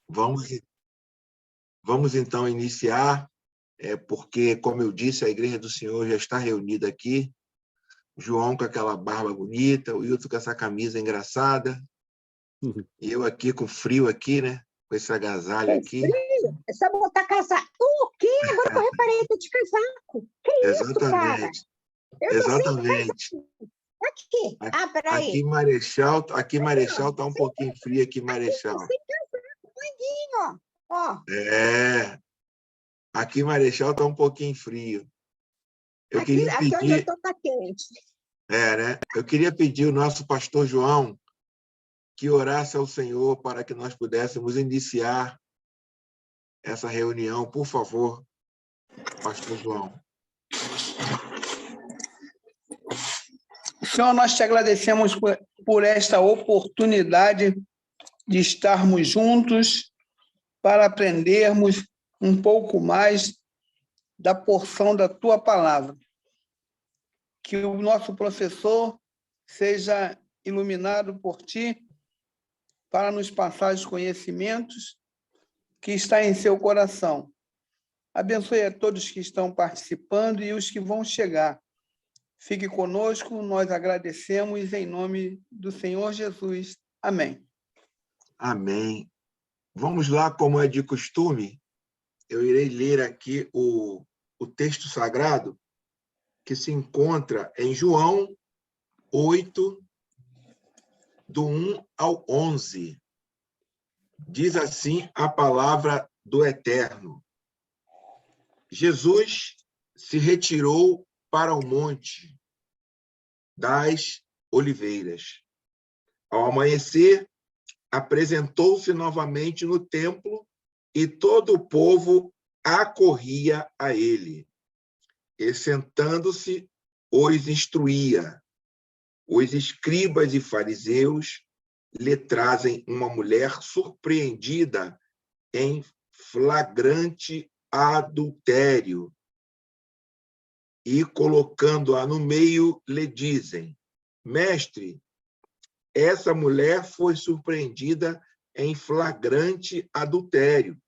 Vamos, vamos então iniciar, porque, como eu disse, a Igreja do Senhor já está reunida aqui. João com aquela barba bonita, o Wilton com essa camisa engraçada, e eu aqui com frio aqui, né? Com esse agasalho Tem aqui. frio? É só botar casaco. O quê? Agora que eu reparei, tá de casaco. Que isso, cara? Eu tô sem Exatamente. casaco. Aqui. Ah, peraí. Aqui Marechal tá um pouquinho frio aqui, Marechal. Sem casaco, manguinho, ó. Aqui Marechal tá um pouquinho frio. Eu queria Aqui pedir, onde eu tô tá quente. né? Eu queria pedir ao nosso pastor João que orasse ao Senhor para que nós pudéssemos iniciar essa reunião, por favor, pastor João. Senhor, nós te agradecemos por esta oportunidade de estarmos juntos para aprendermos um pouco mais da porção da tua palavra. Que o nosso professor seja iluminado por ti para nos passar os conhecimentos que está em seu coração. Abençoe a todos que estão participando e os que vão chegar. Fique conosco, nós agradecemos em nome do Senhor Jesus. Amém. Amém. Vamos lá, como é de costume, eu irei ler aqui o texto sagrado que se encontra em João 8, do 1 ao 11. Diz assim a palavra do Eterno. Jesus se retirou para o monte das Oliveiras. Ao amanhecer, apresentou-se novamente no templo e todo o povo acorria a ele. E, sentando-se, os instruía. Os escribas e fariseus lhe trazem uma mulher surpreendida em flagrante adultério e, colocando-a no meio, lhe dizem: Mestre, essa mulher foi surpreendida em flagrante adultério.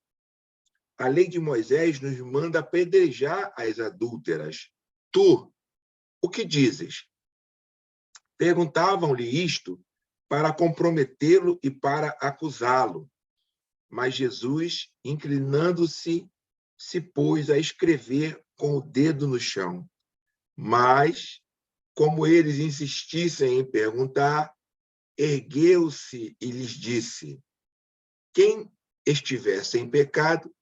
A lei de Moisés nos manda apedrejar as adúlteras. Tu, o que dizes? Perguntavam-lhe isto para comprometê-lo e para acusá-lo. Mas Jesus, inclinando-se, se pôs a escrever com o dedo no chão. Mas, como eles insistissem em perguntar, ergueu-se e lhes disse: quem estiver sem pecado,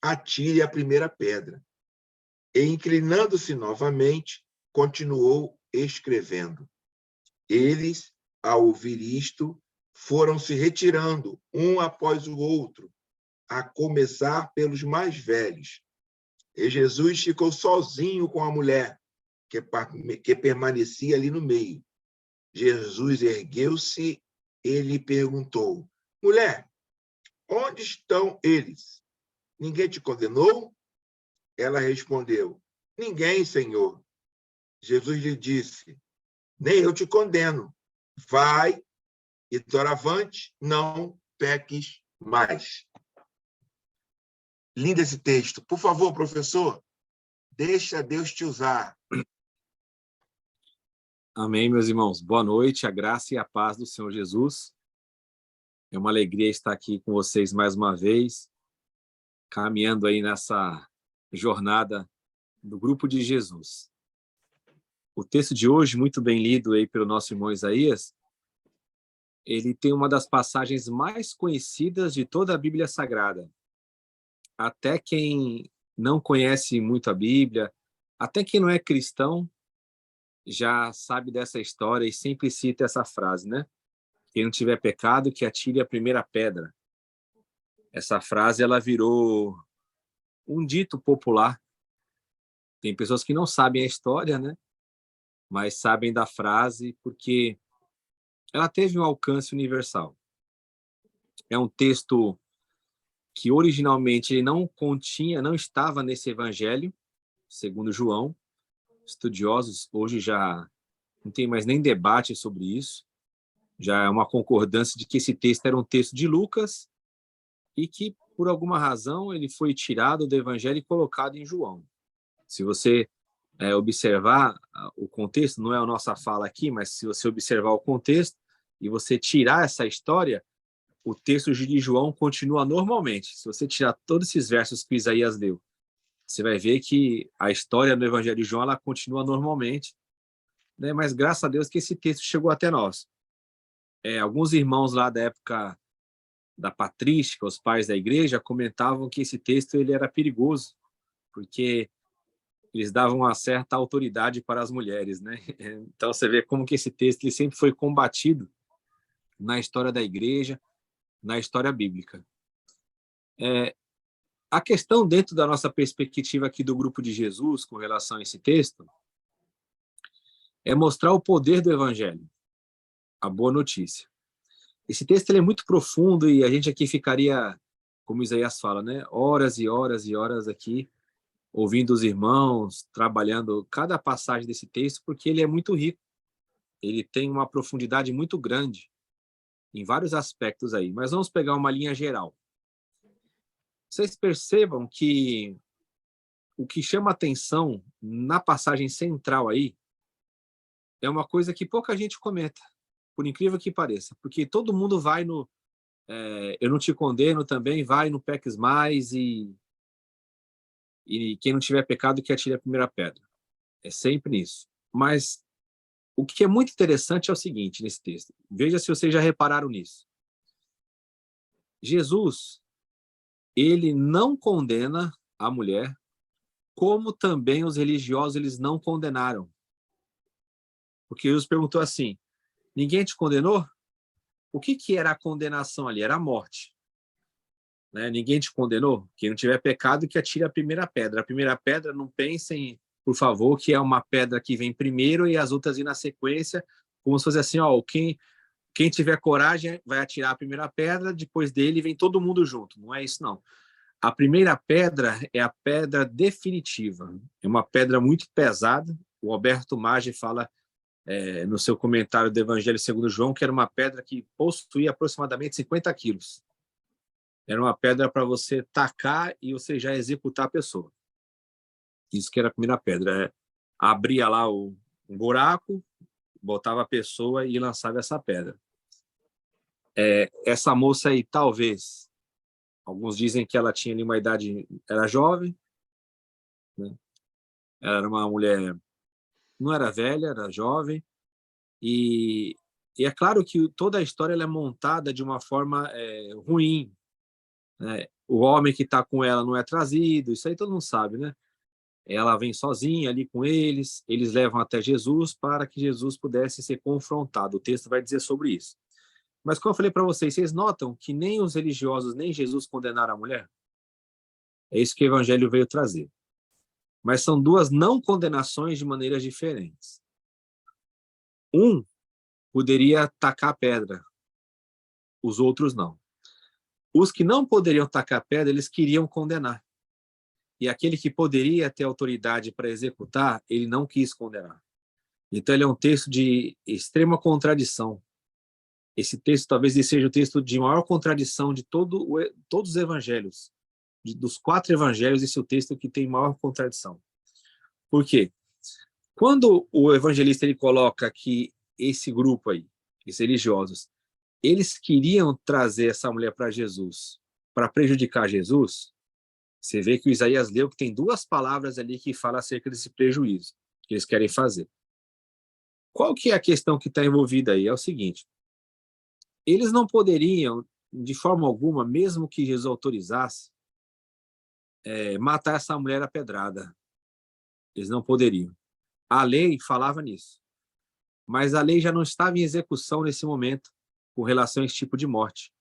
atire a primeira pedra. E, inclinando-se novamente, continuou escrevendo. Eles, ao ouvir isto, foram se retirando, um após o outro, a começar pelos mais velhos. E Jesus ficou sozinho com a mulher, que permanecia ali no meio. Jesus ergueu-se e lhe perguntou: mulher, onde estão eles? Ninguém te condenou? Ela respondeu: ninguém, Senhor. Jesus lhe disse: nem eu te condeno. Vai e doravante não peques mais. Lindo esse texto. Por favor, professor, deixa Deus te usar. Amém, meus irmãos. Boa noite, a graça e a paz do Senhor Jesus. É uma alegria estar aqui com vocês mais uma vez, caminhando aí nessa jornada do Grupo de Jesus. O texto de hoje, muito bem lido aí pelo nosso irmão Isaías, ele tem uma das passagens mais conhecidas de toda a Bíblia Sagrada. Até quem não conhece muito a Bíblia, até quem não é cristão, já sabe dessa história e sempre cita essa frase, né? Quem não tiver pecado, que atire a primeira pedra. Essa frase, ela virou um dito popular. Tem pessoas que não sabem a história, né? Mas sabem da frase porque ela teve um alcance universal. É um texto que originalmente ele não estava nesse evangelho, segundo João. Estudiosos hoje já não tem mais nem debate sobre isso. Já é uma concordância de que esse texto era um texto de Lucas e que, por alguma razão, ele foi tirado do Evangelho e colocado em João. Se você observar o contexto, não é a nossa fala aqui, mas se você observar o contexto e você tirar essa história, o texto de João continua normalmente. Se você tirar todos esses versos que Isaías leu, você vai ver que a história do Evangelho de João ela continua normalmente, né? Mas graças a Deus que esse texto chegou até nós. Alguns irmãos lá da época da patrística, os pais da igreja, comentavam que esse texto ele era perigoso, porque eles davam uma certa autoridade para as mulheres, né? Então você vê como que esse texto ele sempre foi combatido na história da igreja, na história bíblica. A questão dentro da nossa perspectiva aqui do Grupo de Jesus com relação a esse texto é mostrar o poder do evangelho, a boa notícia. Esse texto ele é muito profundo e a gente aqui ficaria, como Isaías fala, né, horas e horas e horas aqui ouvindo os irmãos, trabalhando cada passagem desse texto, porque ele é muito rico. Ele tem uma profundidade muito grande em vários aspectos aí. Mas vamos pegar uma linha geral. Vocês percebam que o que chama atenção na passagem central aí é uma coisa que pouca gente comenta, por incrível que pareça, porque todo mundo vai no eu não te condeno também, vai no peques mais e quem não tiver pecado que atire a primeira pedra. É sempre isso. Mas o que é muito interessante é o seguinte nesse texto. Veja se vocês já repararam nisso. Jesus, ele não condena a mulher, como também os religiosos eles não condenaram. Porque Jesus perguntou assim, ninguém te condenou? O que era a condenação ali? Era a morte. Né? Ninguém te condenou? Quem não tiver pecado que atire a primeira pedra. A primeira pedra, não pensem, por favor, que é uma pedra que vem primeiro e as outras vêm na sequência, como se fosse assim, ó, quem tiver coragem vai atirar a primeira pedra, depois dele vem todo mundo junto. Não é isso, não. A primeira pedra é a pedra definitiva. É uma pedra muito pesada. O Alberto Maggi fala no seu comentário do Evangelho segundo João que era uma pedra que possuía aproximadamente 50 quilos. Era uma pedra para você tacar e você já executar a pessoa. Isso que era a primeira pedra. Abria lá um buraco, botava a pessoa e lançava essa pedra. Essa moça aí, talvez, alguns dizem que ela tinha ali uma idade, era jovem, né? Ela era uma mulher, não era velha, era jovem, e é claro que toda a história ela é montada de uma forma ruim, né? O homem que está com ela não é trazido, isso aí todo mundo sabe, né? Ela vem sozinha ali com eles levam até Jesus para que Jesus pudesse ser confrontado. O texto vai dizer sobre isso. Mas como eu falei para vocês notam que nem os religiosos, nem Jesus condenaram a mulher? É isso que o Evangelho veio trazer. Mas são duas não condenações de maneiras diferentes. Um poderia tacar a pedra, os outros não. Os que não poderiam tacar a pedra, eles queriam condenar. E aquele que poderia ter autoridade para executar, ele não quis condenar. Então, ele é um texto de extrema contradição. Esse texto talvez seja o texto de maior contradição de todos os evangelhos. Dos 4 evangelhos, esse é o texto que tem maior contradição. Por quê? Quando o evangelista ele coloca que esse grupo aí, esses religiosos, eles queriam trazer essa mulher para Jesus, para prejudicar Jesus, você vê que o Isaías leu que tem 2 palavras ali que falam acerca desse prejuízo que eles querem fazer. Qual que é a questão que está envolvida aí? É o seguinte, eles não poderiam, de forma alguma, mesmo que Jesus autorizasse, matar essa mulher a pedrada. Eles não poderiam. A lei falava nisso. Mas a lei já não estava em execução nesse momento com relação a esse tipo de morte.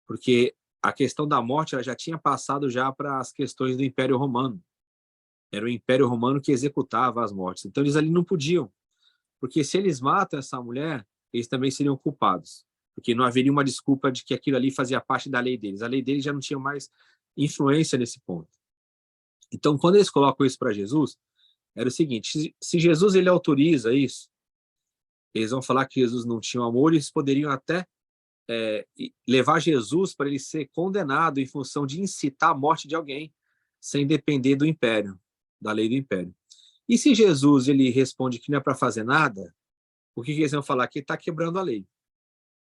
Porque a questão da morte ela já tinha passado já para as questões do Império Romano. Era o Império Romano que executava as mortes. Então, eles ali não podiam. Porque se eles matam essa mulher, eles também seriam culpados. Porque não haveria uma desculpa de que aquilo ali fazia parte da lei deles. A lei deles já não tinha mais influência nesse ponto. Então, quando eles colocam isso para Jesus, era o seguinte, se Jesus ele autoriza isso, eles vão falar que Jesus não tinha amor, e eles poderiam até levar Jesus para ele ser condenado em função de incitar a morte de alguém, sem depender do império, da lei do império. E se Jesus ele responde que não é para fazer nada, o que eles vão falar? Que ele está quebrando a lei.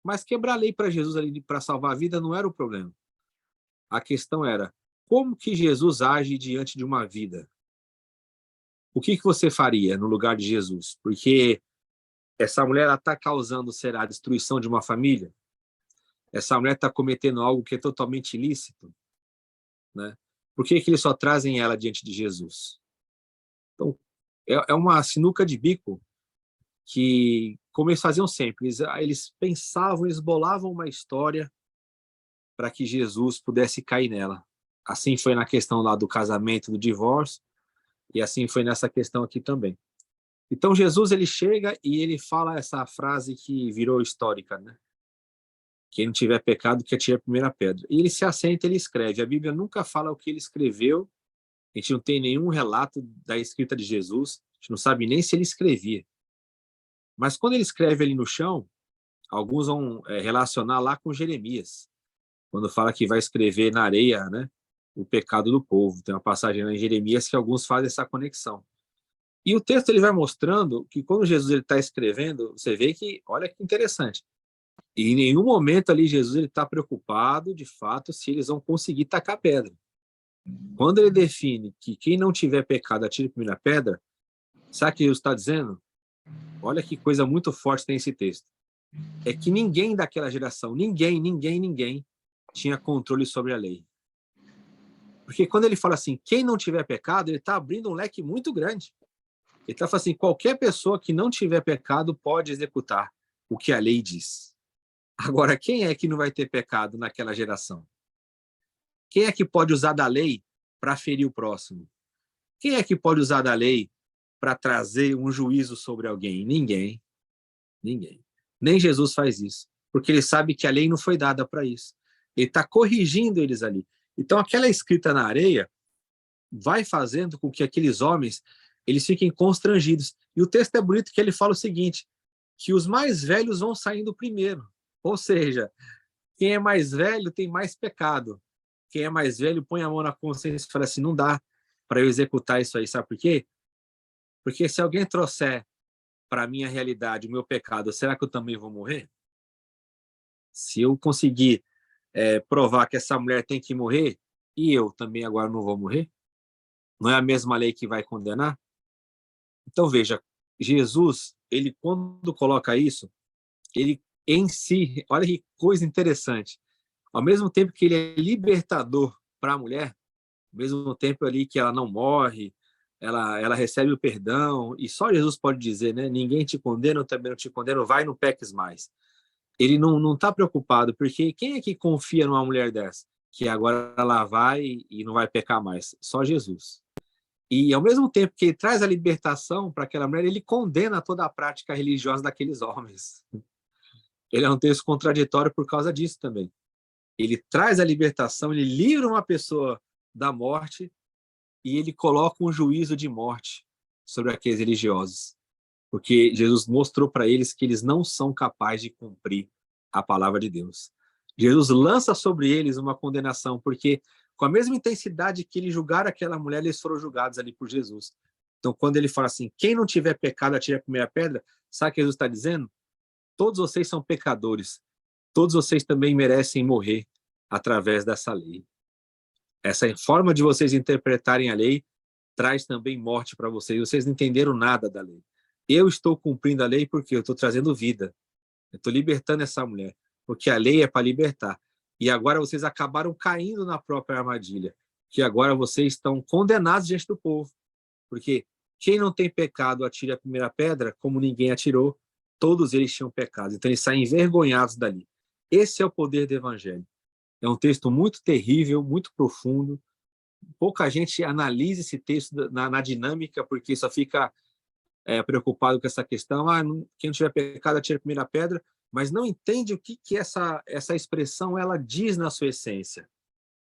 Mas quebrar a lei para Jesus ali para salvar a vida não era o problema. A questão era como que Jesus age diante de uma vida. O que você faria no lugar de Jesus? Porque essa mulher está causando, será, a destruição de uma família? Essa mulher está cometendo algo que é totalmente ilícito? Né? Por que eles só trazem ela diante de Jesus? Então, é uma sinuca de bico que, como eles faziam sempre, eles pensavam, eles bolavam uma história para que Jesus pudesse cair nela. Assim foi na questão lá do casamento, do divórcio, e assim foi nessa questão aqui também. Então, Jesus ele chega e ele fala essa frase que virou histórica, né? Quem não tiver pecado, que atire a primeira pedra. E ele se assenta, ele escreve. A Bíblia nunca fala o que ele escreveu, a gente não tem nenhum relato da escrita de Jesus, a gente não sabe nem se ele escrevia. Mas quando ele escreve ali no chão, alguns vão relacionar lá com Jeremias, quando fala que vai escrever na areia, né, o pecado do povo. Tem uma passagem lá em Jeremias que alguns fazem essa conexão. E o texto ele vai mostrando que quando Jesus está escrevendo, você vê que, olha que interessante, e em nenhum momento ali Jesus está preocupado, de fato, se eles vão conseguir tacar pedra. Quando ele define que quem não tiver pecado atire a primeira pedra, sabe o que Jesus está dizendo? Olha que coisa muito forte tem esse texto. É que ninguém daquela geração, ninguém tinha controle sobre a lei. Porque quando ele fala assim, quem não tiver pecado, ele está abrindo um leque muito grande. Ele está falando assim, qualquer pessoa que não tiver pecado pode executar o que a lei diz. Agora, quem é que não vai ter pecado naquela geração? Quem é que pode usar da lei para ferir o próximo? Quem é que pode usar da lei para trazer um juízo sobre alguém? Ninguém. Nem Jesus faz isso, porque ele sabe que a lei não foi dada para isso. Ele está corrigindo eles ali. Então, aquela escrita na areia vai fazendo com que aqueles homens eles fiquem constrangidos. E o texto é bonito que ele fala o seguinte, que os mais velhos vão saindo primeiro. Ou seja, quem é mais velho tem mais pecado. Quem é mais velho põe a mão na consciência e fala assim, não dá para eu executar isso aí. Sabe por quê? Porque se alguém trouxer para a minha realidade o meu pecado, será que eu também vou morrer? Se eu conseguir provar que essa mulher tem que morrer, e eu também agora não vou morrer? Não é a mesma lei que vai condenar? Então, veja, Jesus, ele quando coloca isso, ele em si, olha que coisa interessante, ao mesmo tempo que ele é libertador para a mulher, ao mesmo tempo ali que ela não morre, ela recebe o perdão, e só Jesus pode dizer, né? Ninguém te condena, eu também não te condeno, vai, não peques mais. Ele não está preocupado, porque quem é que confia numa mulher dessa? Que agora ela vai e não vai pecar mais? Só Jesus. E, ao mesmo tempo que ele traz a libertação para aquela mulher, ele condena toda a prática religiosa daqueles homens. Ele é um texto contraditório por causa disso também. Ele traz a libertação, ele livra uma pessoa da morte e ele coloca um juízo de morte sobre aqueles religiosos. Porque Jesus mostrou para eles que eles não são capazes de cumprir a palavra de Deus. Jesus lança sobre eles uma condenação, porque com a mesma intensidade que eles julgaram aquela mulher, eles foram julgados ali por Jesus. Então, quando ele fala assim, quem não tiver pecado, atire a primeira pedra, sabe o que Jesus está dizendo? Todos vocês são pecadores. Todos vocês também merecem morrer através dessa lei. Essa forma de vocês interpretarem a lei traz também morte para vocês. Vocês não entenderam nada da lei. Eu estou cumprindo a lei porque eu estou trazendo vida. Eu estou libertando essa mulher, porque a lei é para libertar. E agora vocês acabaram caindo na própria armadilha, que agora vocês estão condenados diante do povo. Porque quem não tem pecado atire a primeira pedra, como ninguém atirou, todos eles tinham pecado. Então eles saem envergonhados dali. Esse é o poder do evangelho. É um texto muito terrível, muito profundo. Pouca gente analisa esse texto na dinâmica, porque só fica preocupado com essa questão. Quem não tiver pecado, atire a primeira pedra, mas não entende o que essa expressão ela diz na sua essência.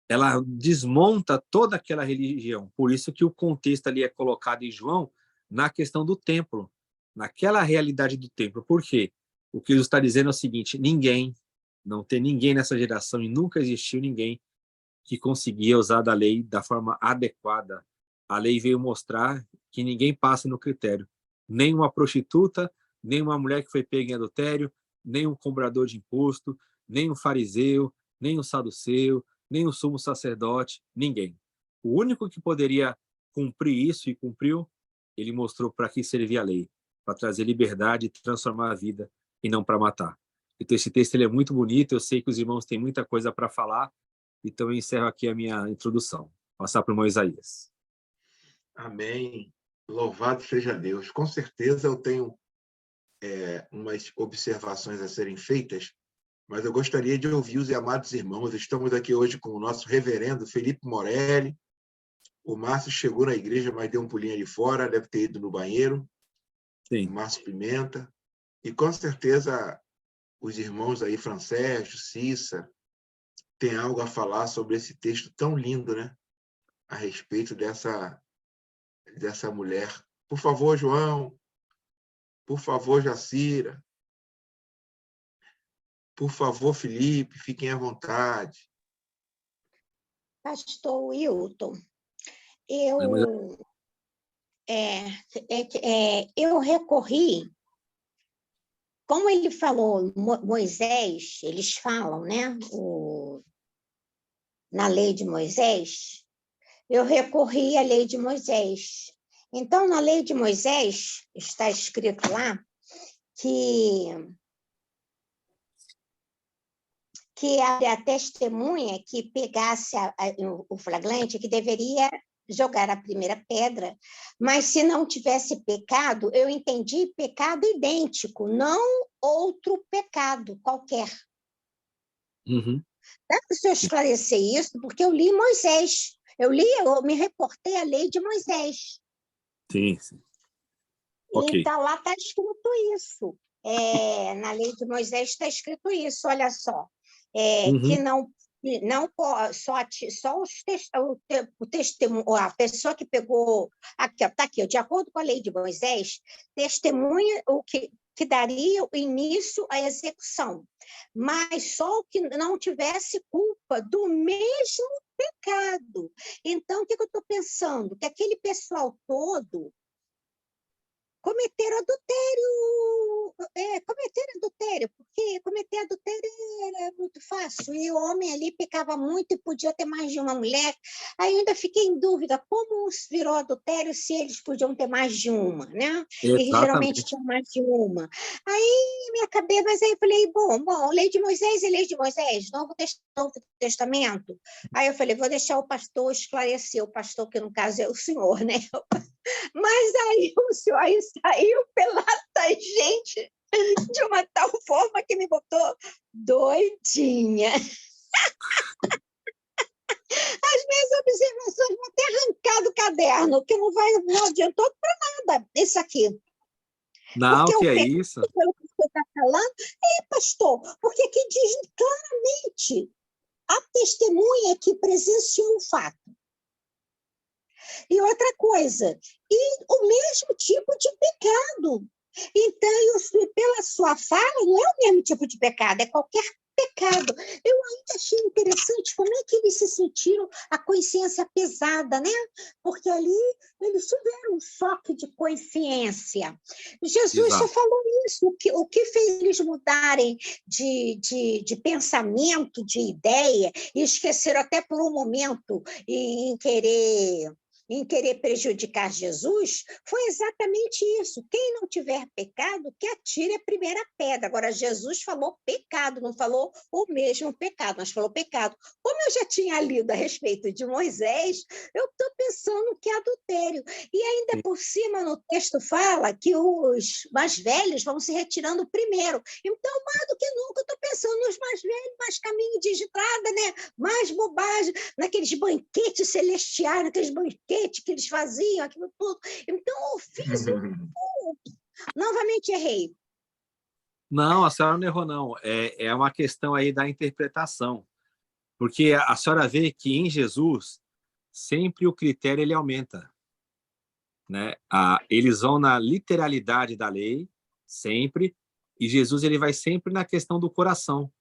Ela desmonta toda aquela religião. Por isso que o contexto ali é colocado em João na questão do templo, naquela realidade do templo. Por quê? O que Jesus está dizendo é o seguinte, ninguém Não tem ninguém nessa geração, e nunca existiu ninguém que conseguia usar da lei da forma adequada. A lei veio mostrar que ninguém passa no critério. Nem uma prostituta, nem uma mulher que foi pega em adultério, nem um cobrador de imposto, nem um fariseu, nem um saduceu, nem um sumo sacerdote, ninguém. O único que poderia cumprir isso e cumpriu, ele mostrou para que servia a lei, para trazer liberdade e transformar a vida, e não para matar. Então esse texto ele é muito bonito, eu sei que os irmãos têm muita coisa para falar, então eu encerro aqui a minha introdução. Passar para o irmão Isaías. Amém. Louvado seja Deus. Com certeza eu tenho umas observações a serem feitas, mas eu gostaria de ouvir os amados irmãos. Estamos aqui hoje com o nosso reverendo Felipe Morelli. O Márcio chegou na igreja, mas deu um pulinho ali fora, deve ter ido no banheiro. Sim. O Márcio Pimenta. E com certeza os irmãos aí, Francésio, Cissa, têm algo a falar sobre esse texto tão lindo, né? A respeito dessa mulher. Por favor, João. Por favor, Jacira. Por favor, Felipe, fiquem à vontade. Pastor Wilton, eu recorri, como ele falou, Moisés, eles falam, né? Na lei de Moisés, eu recorri à lei de Moisés. Então, na lei de Moisés, está escrito lá que a testemunha que pegasse o flagrante, que deveria jogar a primeira pedra, mas se não tivesse pecado, eu entendi pecado idêntico, não outro pecado qualquer. Uhum. Dá para o senhor esclarecer isso? Porque eu li Moisés, eu me reportei à lei de Moisés. Sim, sim. Okay. Então, lá está escrito isso. Na lei de Moisés está escrito isso, olha só. Que não só o testemunho, a pessoa que pegou, aqui, está aqui, de acordo com a lei de Moisés, testemunha o que daria o início à execução, mas só o que não tivesse culpa do mesmo pecado. Então, o que eu estou pensando? Que aquele pessoal todo cometer adultério, porque cometer adultério era muito fácil, e o homem ali pecava muito e podia ter mais de uma mulher. Aí ainda fiquei em dúvida, como virou adultério se eles podiam ter mais de uma, né? Exatamente. E geralmente tinham mais de uma. Aí minha cabeça, mas aí eu falei, bom, lei de Moisés é lei de Moisés, Novo Testamento. Aí eu falei, vou deixar o pastor esclarecer, o pastor que no caso é o senhor, né? Mas aí o senhor aí saiu pela tangente de uma tal forma que me botou doidinha. As minhas observações vão ter arrancado o caderno, que não adiantou para nada isso aqui. Não, porque que é isso? Pelo que você está falando, pastor, porque aqui diz claramente a testemunha que presenciou o fato. E outra coisa, e o mesmo tipo de pecado. Então, pela sua fala, não é o mesmo tipo de pecado, é qualquer pecado. Eu ainda achei interessante como é que eles se sentiram a consciência pesada, né? Porque ali eles tiveram um choque de consciência. Jesus já falou isso, o que fez eles mudarem de pensamento, de ideia, e esqueceram até por um momento em querer prejudicar Jesus, foi exatamente isso. Quem não tiver pecado, que atire a primeira pedra. Agora, Jesus falou pecado, não falou o mesmo pecado, mas falou pecado. Como eu já tinha lido a respeito de Moisés, eu estou pensando que é adultério. E ainda por cima, no texto fala que os mais velhos vão se retirando primeiro. Então, mais do que nunca, eu estou pensando nos mais velhos, mais caminho de estrada, né? Mais bobagem, naqueles banquetes celestiais, naqueles banquetes que eles faziam, aquilo tudo. Então, eu fiz novamente errei. Não, a senhora não errou, não. É uma questão aí da interpretação. Porque a senhora vê que em Jesus, sempre o critério ele aumenta. Né? Eles vão na literalidade da lei, sempre, e Jesus ele vai sempre na questão do coração.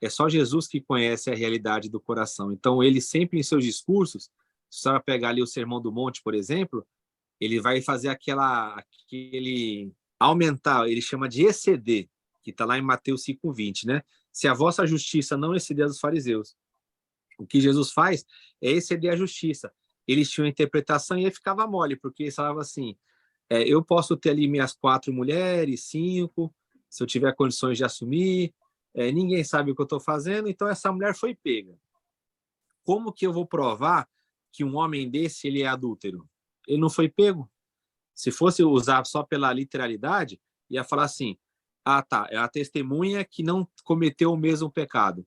é só Jesus que conhece a realidade do coração. Então, ele sempre em seus discursos, se você pegar ali o Sermão do Monte, por exemplo, ele vai fazer aquele aumentar, ele chama de exceder, que está lá em Mateus 5:20, né? Se a vossa justiça não exceder a dos fariseus. O que Jesus faz é exceder a justiça. Eles tinham a interpretação e aí ficava mole, porque eles falavam assim, eu posso ter ali minhas 4 mulheres, 5, se eu tiver condições de assumir, ninguém sabe o que eu estou fazendo, então essa mulher foi pega. Como que eu vou provar que um homem desse ele é adúltero? Ele não foi pego. Se fosse usar só pela literalidade, ia falar assim, tá, é a testemunha que não cometeu o mesmo pecado.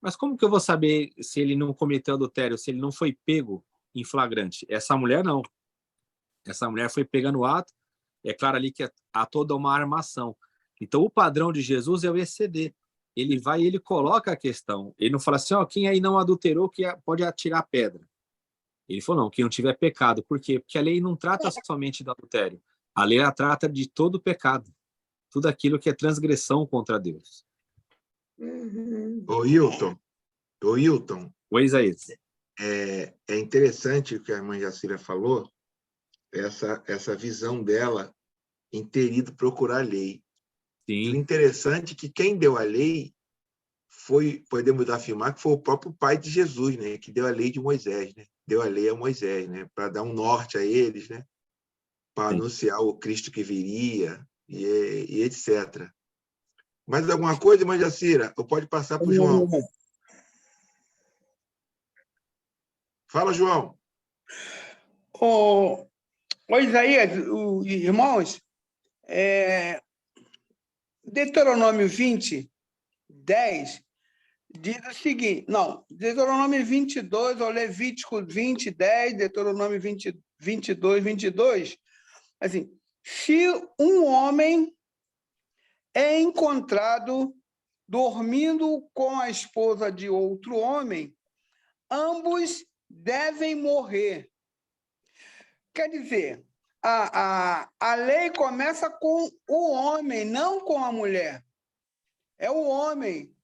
Mas como que eu vou saber se ele não cometeu adultério, se ele não foi pego em flagrante? Essa mulher não. Essa mulher foi pega no ato. É claro ali que há toda uma armação. Então, o padrão de Jesus é o exceder. Ele vai e ele coloca a questão. Ele não fala assim, quem aí não adulterou que pode atirar pedra. Ele falou, não, quem não tiver pecado. Por quê? Porque a lei não trata somente do adultério. A lei ela trata de todo o pecado. Tudo aquilo que é transgressão contra Deus. Ô, Hilton. O Isaías. É interessante o que a irmã Jacira falou, essa visão dela em ter ido procurar a lei. Sim. O interessante é que quem deu a lei podemos afirmar que foi o próprio pai de Jesus, né? Que deu a lei de Moisés, né? Deu a lei a Moisés, né? Para dar um norte a eles, né? Para anunciar o Cristo que viria e etc. Mais alguma coisa, irmã Jacira? Ou pode passar para o João? Fala, João. Ô, Isaías, irmãos, Deuteronômio 20, 10, diz o seguinte, não, Deuteronômio 22, ou Levítico 20, 10, Deuteronômio 20, 22, 22, assim, se um homem é encontrado dormindo com a esposa de outro homem, ambos devem morrer. Quer dizer, a lei começa com o homem, não com a mulher. É o homem.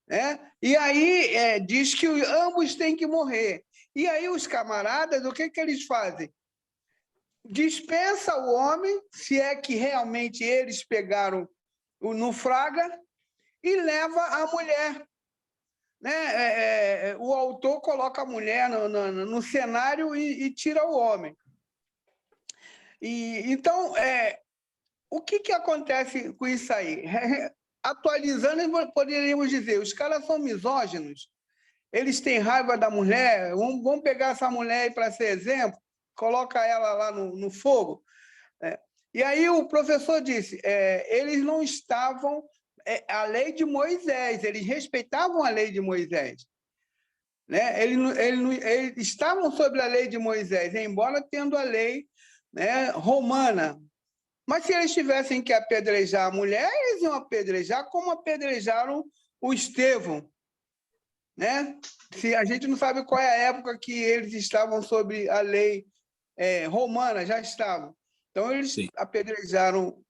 Né? E aí diz que ambos têm que morrer. E aí os camaradas, o que eles fazem? Dispensa o homem, se é que realmente eles pegaram no flagra, e leva a mulher. Né? O autor coloca a mulher no cenário e tira o homem. Então, o que acontece com isso aí? Atualizando, poderíamos dizer, os caras são misóginos, eles têm raiva da mulher, vamos pegar essa mulher aí para ser exemplo, coloca ela lá no fogo. E aí o professor disse, eles não estavam... a lei de Moisés, eles respeitavam a lei de Moisés. Né? Eles estavam sobre a lei de Moisés, embora tendo a lei, né, romana. Mas se eles tivessem que apedrejar a mulher, eles iam apedrejar como apedrejaram o Estevão. Né? Se a gente não sabe qual é a época que eles estavam sobre a lei romana, já estavam. Então, eles apedrejaram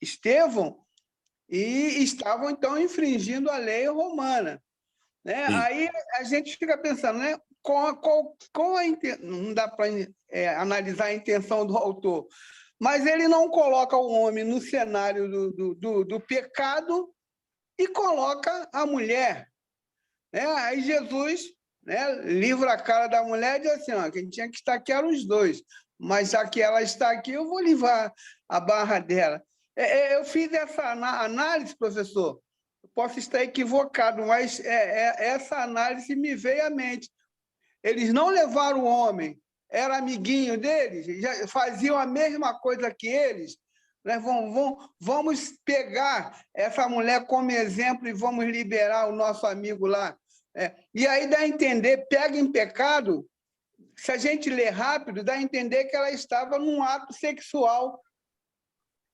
Estevão e estavam, então, infringindo a lei romana. Né? Aí a gente fica pensando, né? Não dá para analisar a intenção do autor, mas ele não coloca o homem no cenário do pecado e coloca a mulher. Né? Aí Jesus, né, livra a cara da mulher e diz assim, quem tinha que estar aqui eram os dois, mas já que ela está aqui, eu vou livrar a barra dela. Eu fiz essa análise, professor, eu posso estar equivocado, mas essa análise me veio à mente. Eles não levaram o homem, era amiguinho deles, já faziam a mesma coisa que eles. Né? Vamos pegar essa mulher como exemplo e vamos liberar o nosso amigo lá. E aí dá a entender, pega em pecado, se a gente ler rápido, dá a entender que ela estava num ato sexual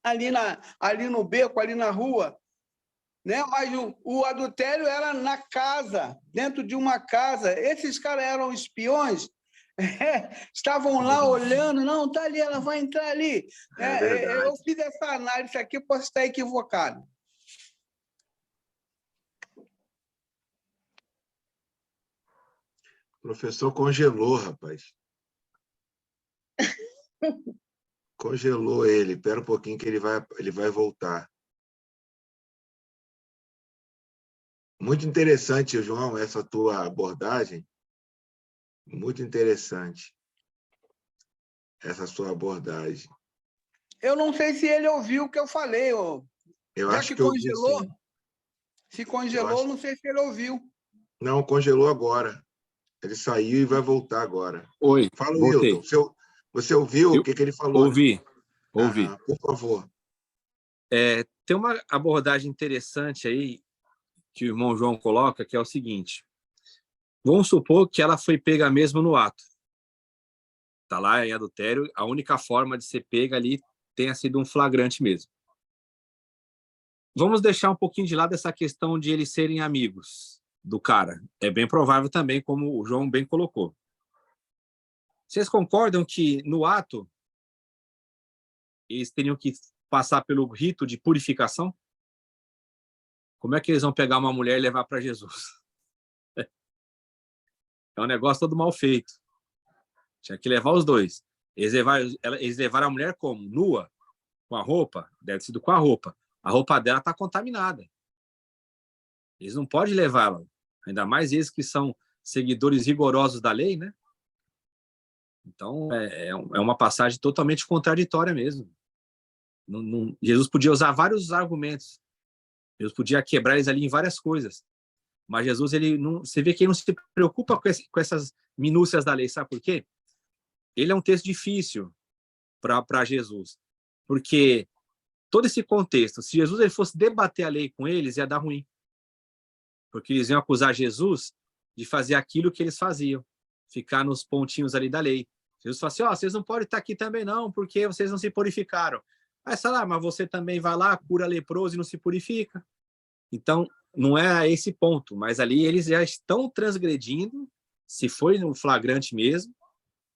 ali no beco, ali na rua. Né? Mas o adultério era na casa, dentro de uma casa. Esses caras eram espiões, estavam lá olhando, não, está ali, ela vai entrar ali. Eu fiz essa análise aqui, posso estar equivocado. professor congelou, rapaz. Congelou ele. Espera um pouquinho que ele vai voltar. Muito interessante, João, essa tua abordagem. Muito interessante essa sua abordagem. Eu não sei se ele ouviu o que eu falei, ô. Eu Já acho que que eu ouvi, congelou, sim. se congelou, não sei se ele ouviu. Não, congelou agora. Ele saiu e vai voltar agora. Oi, Fala, voltei. Wilton. Você ouviu o que ele falou? Ouvi, Né? ouvi. Por favor. Tem uma abordagem interessante aí que o irmão João coloca, que é o seguinte. Vamos supor que ela foi pega mesmo no ato. Está lá em adultério, a única forma de ser pega ali tenha sido um flagrante mesmo. Vamos deixar um pouquinho de lado essa questão de eles serem amigos do cara. É bem provável também, como o João bem colocou. Vocês concordam que no ato eles teriam que passar pelo rito de purificação? Como é que eles vão pegar uma mulher e levar para Jesus? É um negócio todo mal feito. Tinha que levar os dois. Eles levaram a mulher como? Nua? Com a roupa? Deve ter sido com a roupa. A roupa dela está contaminada. Eles não podem levá-la. Ainda mais eles que são seguidores rigorosos da lei, né? Então, é uma passagem totalmente contraditória mesmo. Jesus podia usar vários argumentos. Jesus podia quebrar eles ali em várias coisas. Mas Jesus, você vê que ele não se preocupa com essas minúcias da lei. Sabe por quê? Ele é um texto difícil para Jesus. Porque todo esse contexto, se Jesus ele fosse debater a lei com eles, ia dar ruim. Porque eles iam acusar Jesus de fazer aquilo que eles faziam. Ficar nos pontinhos ali da lei. Jesus falou assim, vocês não podem estar aqui também não, porque vocês não se purificaram. Aí, sei lá, mas você também vai lá, cura leproso e não se purifica. Então, não é esse ponto, mas ali eles já estão transgredindo, se foi no flagrante mesmo,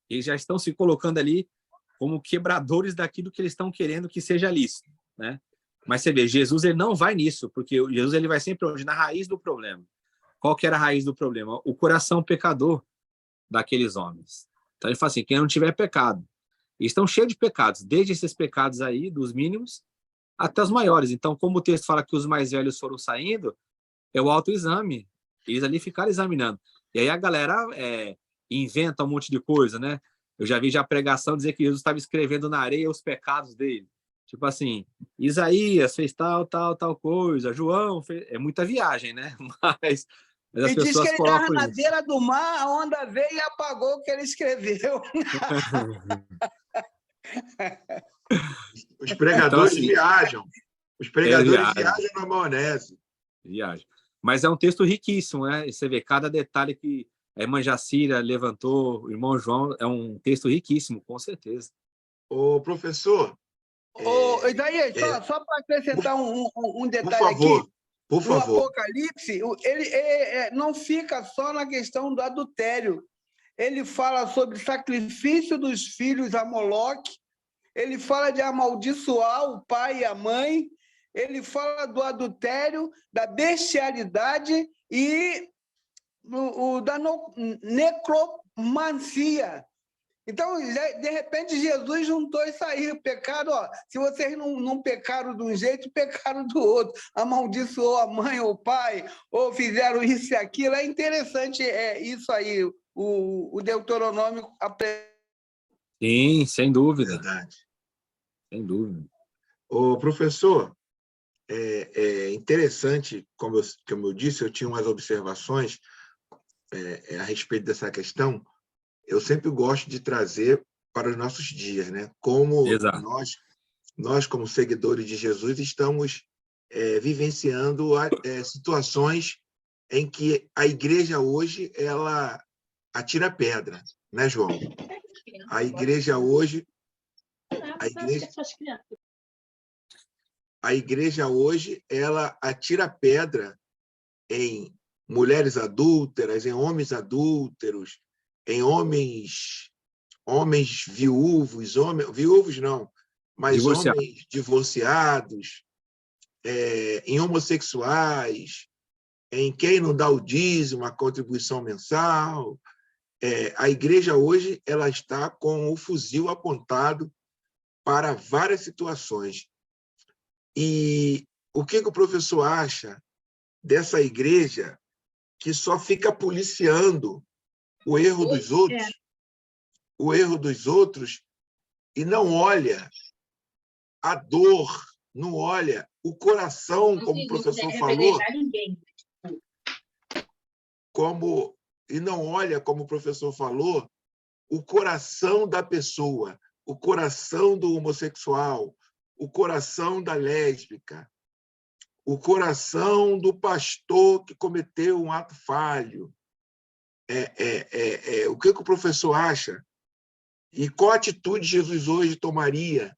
eles já estão se colocando ali como quebradores daquilo que eles estão querendo que seja lícito, né? Mas você vê, Jesus ele não vai nisso, porque Jesus ele vai sempre onde? Na raiz do problema. Qual que era a raiz do problema? O coração pecador daqueles homens. Então ele fala assim, quem não tiver pecado. Eles estão cheios de pecados, desde esses pecados aí, dos mínimos, até os maiores. Então, como o texto fala que os mais velhos foram saindo, é o autoexame. Eles ali ficaram examinando. E aí a galera inventa um monte de coisa, né? Eu já vi pregação dizer que Jesus estava escrevendo na areia os pecados dele. Tipo assim, Isaías fez tal coisa, João fez... É muita viagem, né? Mas as E diz que pessoas ele estava colocam na isso. beira do mar, a onda veio e apagou o que ele escreveu. Os pregadores Então, assim, viajam. Os pregadores viajam na maionese. Viagem. Mas é um texto riquíssimo, né? Você vê cada detalhe que a irmã Jacira levantou, o irmão João, é um texto riquíssimo, com certeza. Ô, professor... Isaías, só para acrescentar um detalhe favor, aqui. por favor. No Apocalipse, ele não fica só na questão do adultério. Ele fala sobre sacrifício dos filhos a Moloque, ele fala de amaldiçoar o pai e a mãe, ele fala do adultério, da bestialidade e da necromancia. Então, de repente, Jesus juntou isso aí, o pecado, se vocês não pecaram de um jeito, pecaram do outro, amaldiçoou a mãe ou o pai, ou fizeram isso e aquilo, é interessante isso aí, o Deuteronômio apresenta. Sim, sem dúvida. Verdade. Sem dúvida. Ô, professor, é interessante, como eu disse, eu tinha umas observações a respeito dessa questão. Eu sempre gosto de trazer para os nossos dias, né? Como Exato. nós, como seguidores de Jesus, estamos vivenciando situações em que a igreja hoje ela atira pedra, né, João? A igreja hoje ela atira pedra em mulheres adúlteras, em homens adúlteros, em homens viúvos, viúvos não, mas homens divorciados, em homossexuais, em quem não dá o dízimo, a contribuição mensal, A igreja hoje ela está com o fuzil apontado para várias situações. E o que o professor acha dessa igreja que só fica policiando o erro dos outros, e não olha a dor, não olha o coração, como o professor falou, e não olha, como o professor falou, o coração da pessoa, o coração do homossexual, o coração da lésbica, o coração do pastor que cometeu um ato falho. O que o professor acha? E qual atitude Jesus hoje tomaria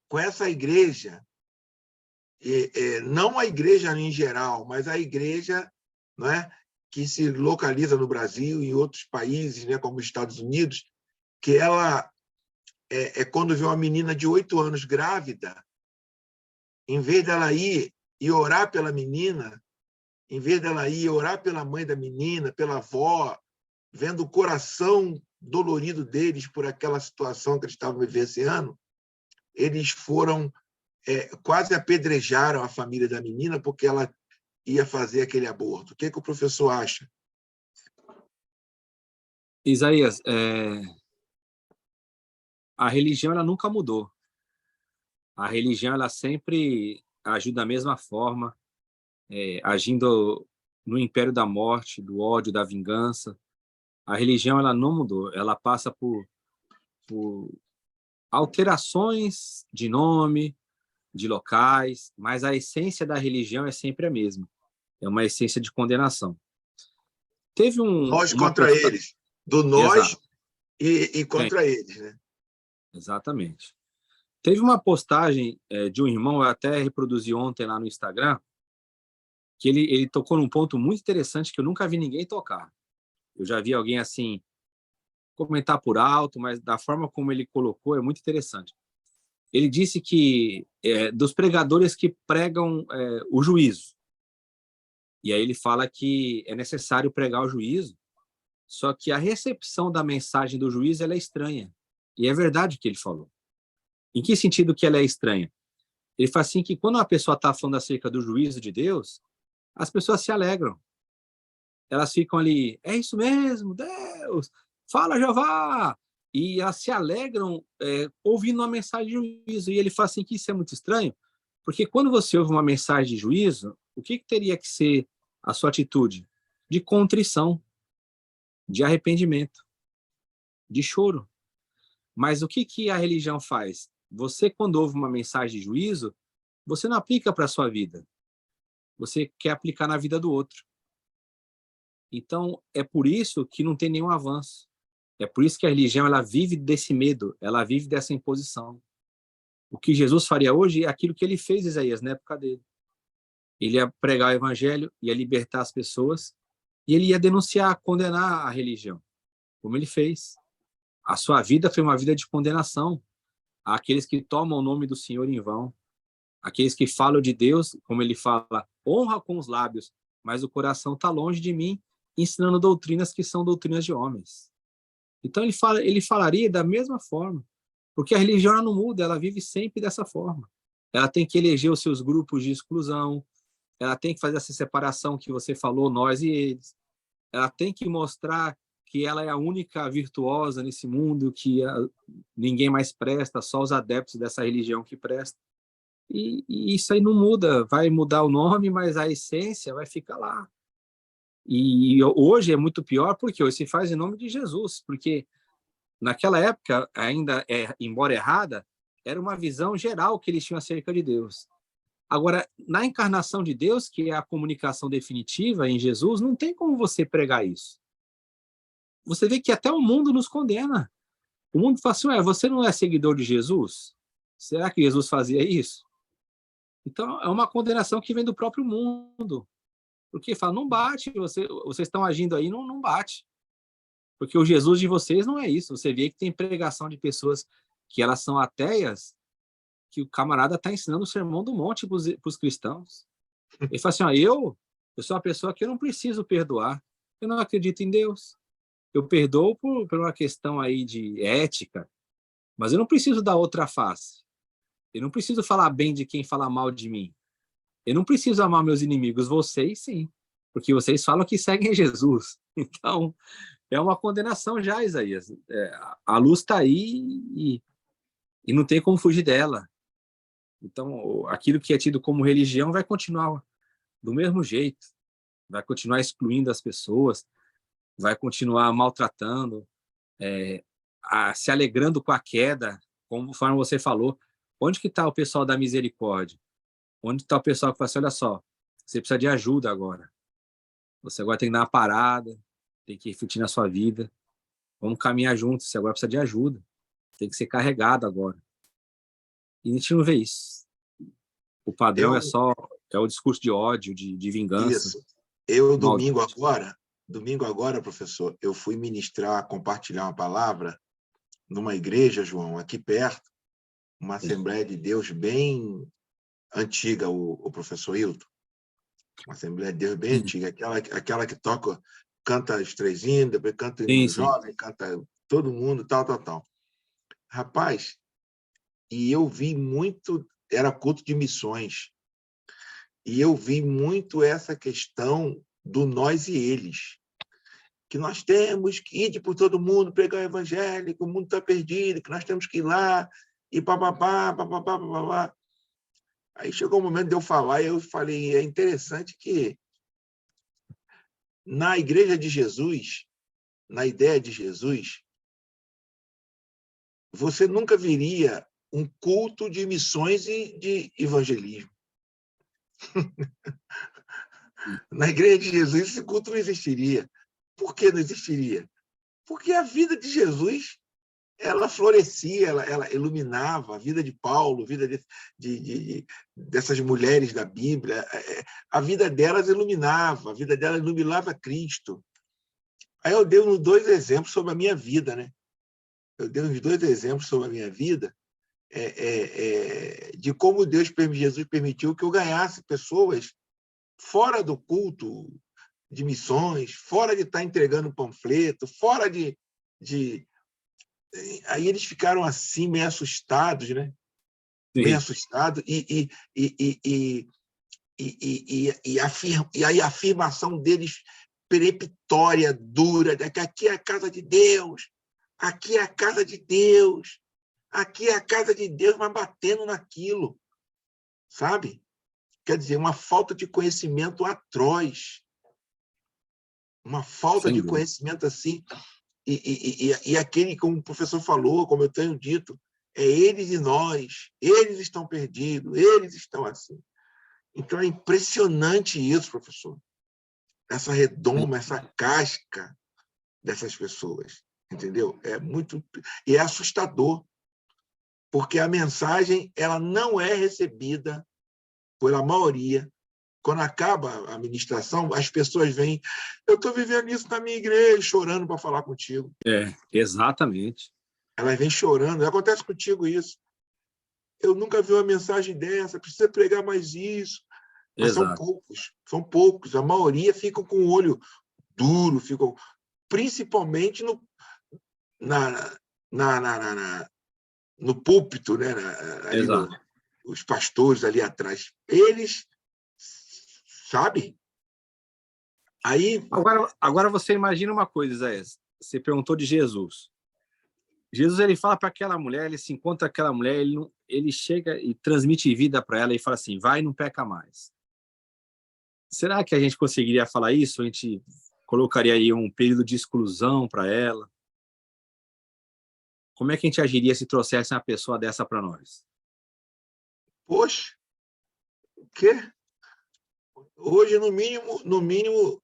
com essa igreja? Não a igreja em geral, mas a igreja, não é, que se localiza no Brasil e em outros países, né, como os Estados Unidos, que ela, quando vê uma menina de 8 anos grávida, em vez dela ir e orar pela menina, em vez dela ir e orar pela mãe da menina, pela avó, vendo o coração dolorido deles por aquela situação que eles estavam vivenciando, eles foram, quase apedrejaram a família da menina porque ela ia fazer aquele aborto. O que o professor acha? Isaías, a religião ela nunca mudou. A religião ela sempre agiu da mesma forma, agindo no império da morte, do ódio, da vingança. A religião ela não mudou. Ela passa por alterações de nome, de locais, mas a essência da religião é sempre a mesma. É uma essência de condenação. Teve nós contra eles, do nós e contra eles, né? Exatamente. Teve uma postagem de um irmão, eu até reproduzi ontem lá no Instagram, que ele tocou num ponto muito interessante que eu nunca vi ninguém tocar. Eu já vi alguém assim comentar por alto, mas da forma como ele colocou é muito interessante. Ele disse que dos pregadores que pregam o juízo. E aí ele fala que é necessário pregar o juízo, só que a recepção da mensagem do juízo ela é estranha. E é verdade o que ele falou. Em que sentido que ela é estranha? Ele fala assim que quando uma pessoa está falando acerca do juízo de Deus, as pessoas se alegram. Elas ficam ali, é isso mesmo, Deus, fala Jeová! E elas se alegram ouvindo uma mensagem de juízo. E ele fala assim que isso é muito estranho, porque quando você ouve uma mensagem de juízo, o que teria que ser a sua atitude? De contrição, de arrependimento, de choro. Mas o que a religião faz? Você, quando ouve uma mensagem de juízo, você não aplica para a sua vida. Você quer aplicar na vida do outro. Então, é por isso que não tem nenhum avanço. É por isso que a religião ela vive desse medo, ela vive dessa imposição. O que Jesus faria hoje é aquilo que ele fez, Isaías, na época dele. Ele ia pregar o evangelho, ia libertar as pessoas, e ele ia denunciar, condenar a religião, como ele fez. A sua vida foi uma vida de condenação àqueles que tomam o nome do Senhor em vão, aqueles que falam de Deus, como ele fala, honra com os lábios, mas o coração está longe de mim, ensinando doutrinas que são doutrinas de homens. Então ele falaria da mesma forma, porque a religião ela não muda, ela vive sempre dessa forma. Ela tem que eleger os seus grupos de exclusão, ela tem que fazer essa separação que você falou, nós e eles. Ela tem que mostrar que ela é a única virtuosa nesse mundo, que ninguém mais presta, só os adeptos dessa religião que prestam. E isso aí não muda, vai mudar o nome, mas a essência vai ficar lá. E hoje é muito pior, porque hoje se faz em nome de Jesus, porque naquela época, ainda, embora errada, era uma visão geral que eles tinham acerca de Deus. Agora, na encarnação de Deus, que é a comunicação definitiva em Jesus, não tem como você pregar isso. Você vê que até o mundo nos condena. O mundo fala assim, você não é seguidor de Jesus? Será que Jesus fazia isso? Então, é uma condenação que vem do próprio mundo. Porque fala, não bate, vocês estão agindo aí, não bate. Porque o Jesus de vocês não é isso. Você vê que tem pregação de pessoas que elas são ateias, que o camarada está ensinando o sermão do monte para os cristãos. Ele fala assim, eu sou uma pessoa que eu não preciso perdoar. Eu não acredito em Deus. eu perdoo por uma questão aí de ética, mas eu não preciso dar outra face. Eu não preciso falar bem de quem fala mal de mim. Eu não preciso amar meus inimigos. Vocês, sim. Porque vocês falam que seguem Jesus. Então, é uma condenação já, Isaías. A luz está aí e não tem como fugir dela. Então, aquilo que é tido como religião vai continuar do mesmo jeito. Vai continuar excluindo as pessoas, vai continuar maltratando, se alegrando com a queda, conforme você falou. Onde que está o pessoal da misericórdia? Onde está o pessoal que fala assim, olha só, você precisa de ajuda agora. Você agora tem que dar uma parada, tem que refletir na sua vida. Vamos caminhar juntos, você agora precisa de ajuda. Tem que ser carregado agora. E a gente não vê isso. O padrão é o discurso de ódio, de vingança. Isso. Domingo agora, professor, eu fui ministrar, compartilhar uma palavra numa igreja, João, aqui perto, uma Assembleia de Deus bem antiga, o professor Hilton. Uma Assembleia de Deus bem antiga, aquela que canta os três hinos, depois canta o hino jovem, canta todo mundo, tal. Rapaz, e eu vi muito, era culto de missões, e eu vi muito essa questão do nós e eles, que nós temos que ir por todo mundo, pregar o evangelho, que o mundo está perdido, que nós temos que ir lá, e papapá. Aí chegou o momento de eu falar, e eu falei, é interessante que na igreja de Jesus, na ideia de Jesus, você nunca viria um culto de missões e de evangelismo. Na igreja de Jesus, esse culto não existiria. Por que não existiria? Porque a vida de Jesus, ela florescia, ela iluminava a vida de Paulo, a vida dessas mulheres da Bíblia. A vida delas iluminava Cristo. Aí eu dei uns 2 exemplos sobre a minha vida, né? De como Jesus permitiu que eu ganhasse pessoas fora do culto de missões, fora de estar entregando panfleto, fora de... Aí eles ficaram assim, meio assustados, né? Sim. Meio assustados, e aí a afirmação deles peremptória, dura, de que aqui é a casa de Deus, aqui é a casa de Deus, aqui é a casa de Deus, mas batendo naquilo, sabe? Quer dizer, uma falta de conhecimento atroz, uma falta de conhecimento assim, e aquele, como o professor falou, como eu tenho dito, é eles e nós, eles estão perdidos, eles estão assim. Então é impressionante isso, professor, essa redoma, essa casca dessas pessoas, entendeu? E é assustador, porque a mensagem ela não é recebida pela maioria. Quando acaba a ministração, as pessoas vêm, eu estou vivendo isso na minha igreja, chorando para falar contigo. Exatamente. Elas vêm chorando, acontece contigo isso. Eu nunca vi uma mensagem dessa, precisa pregar mais isso. Mas são poucos. A maioria ficam com o olho duro, ficam principalmente no púlpito, né? Ali os pastores ali atrás. Eles, sabe? Aí... Agora você imagina uma coisa, Zé. Você perguntou de Jesus. Jesus, ele fala para aquela mulher, ele se encontra com aquela mulher, ele chega e transmite vida para ela e fala assim, vai e não peca mais. Será que a gente conseguiria falar isso? A gente colocaria aí um período de exclusão para ela? Como é que a gente agiria se trouxesse uma pessoa dessa para nós? Poxa, o quê? Hoje, no mínimo,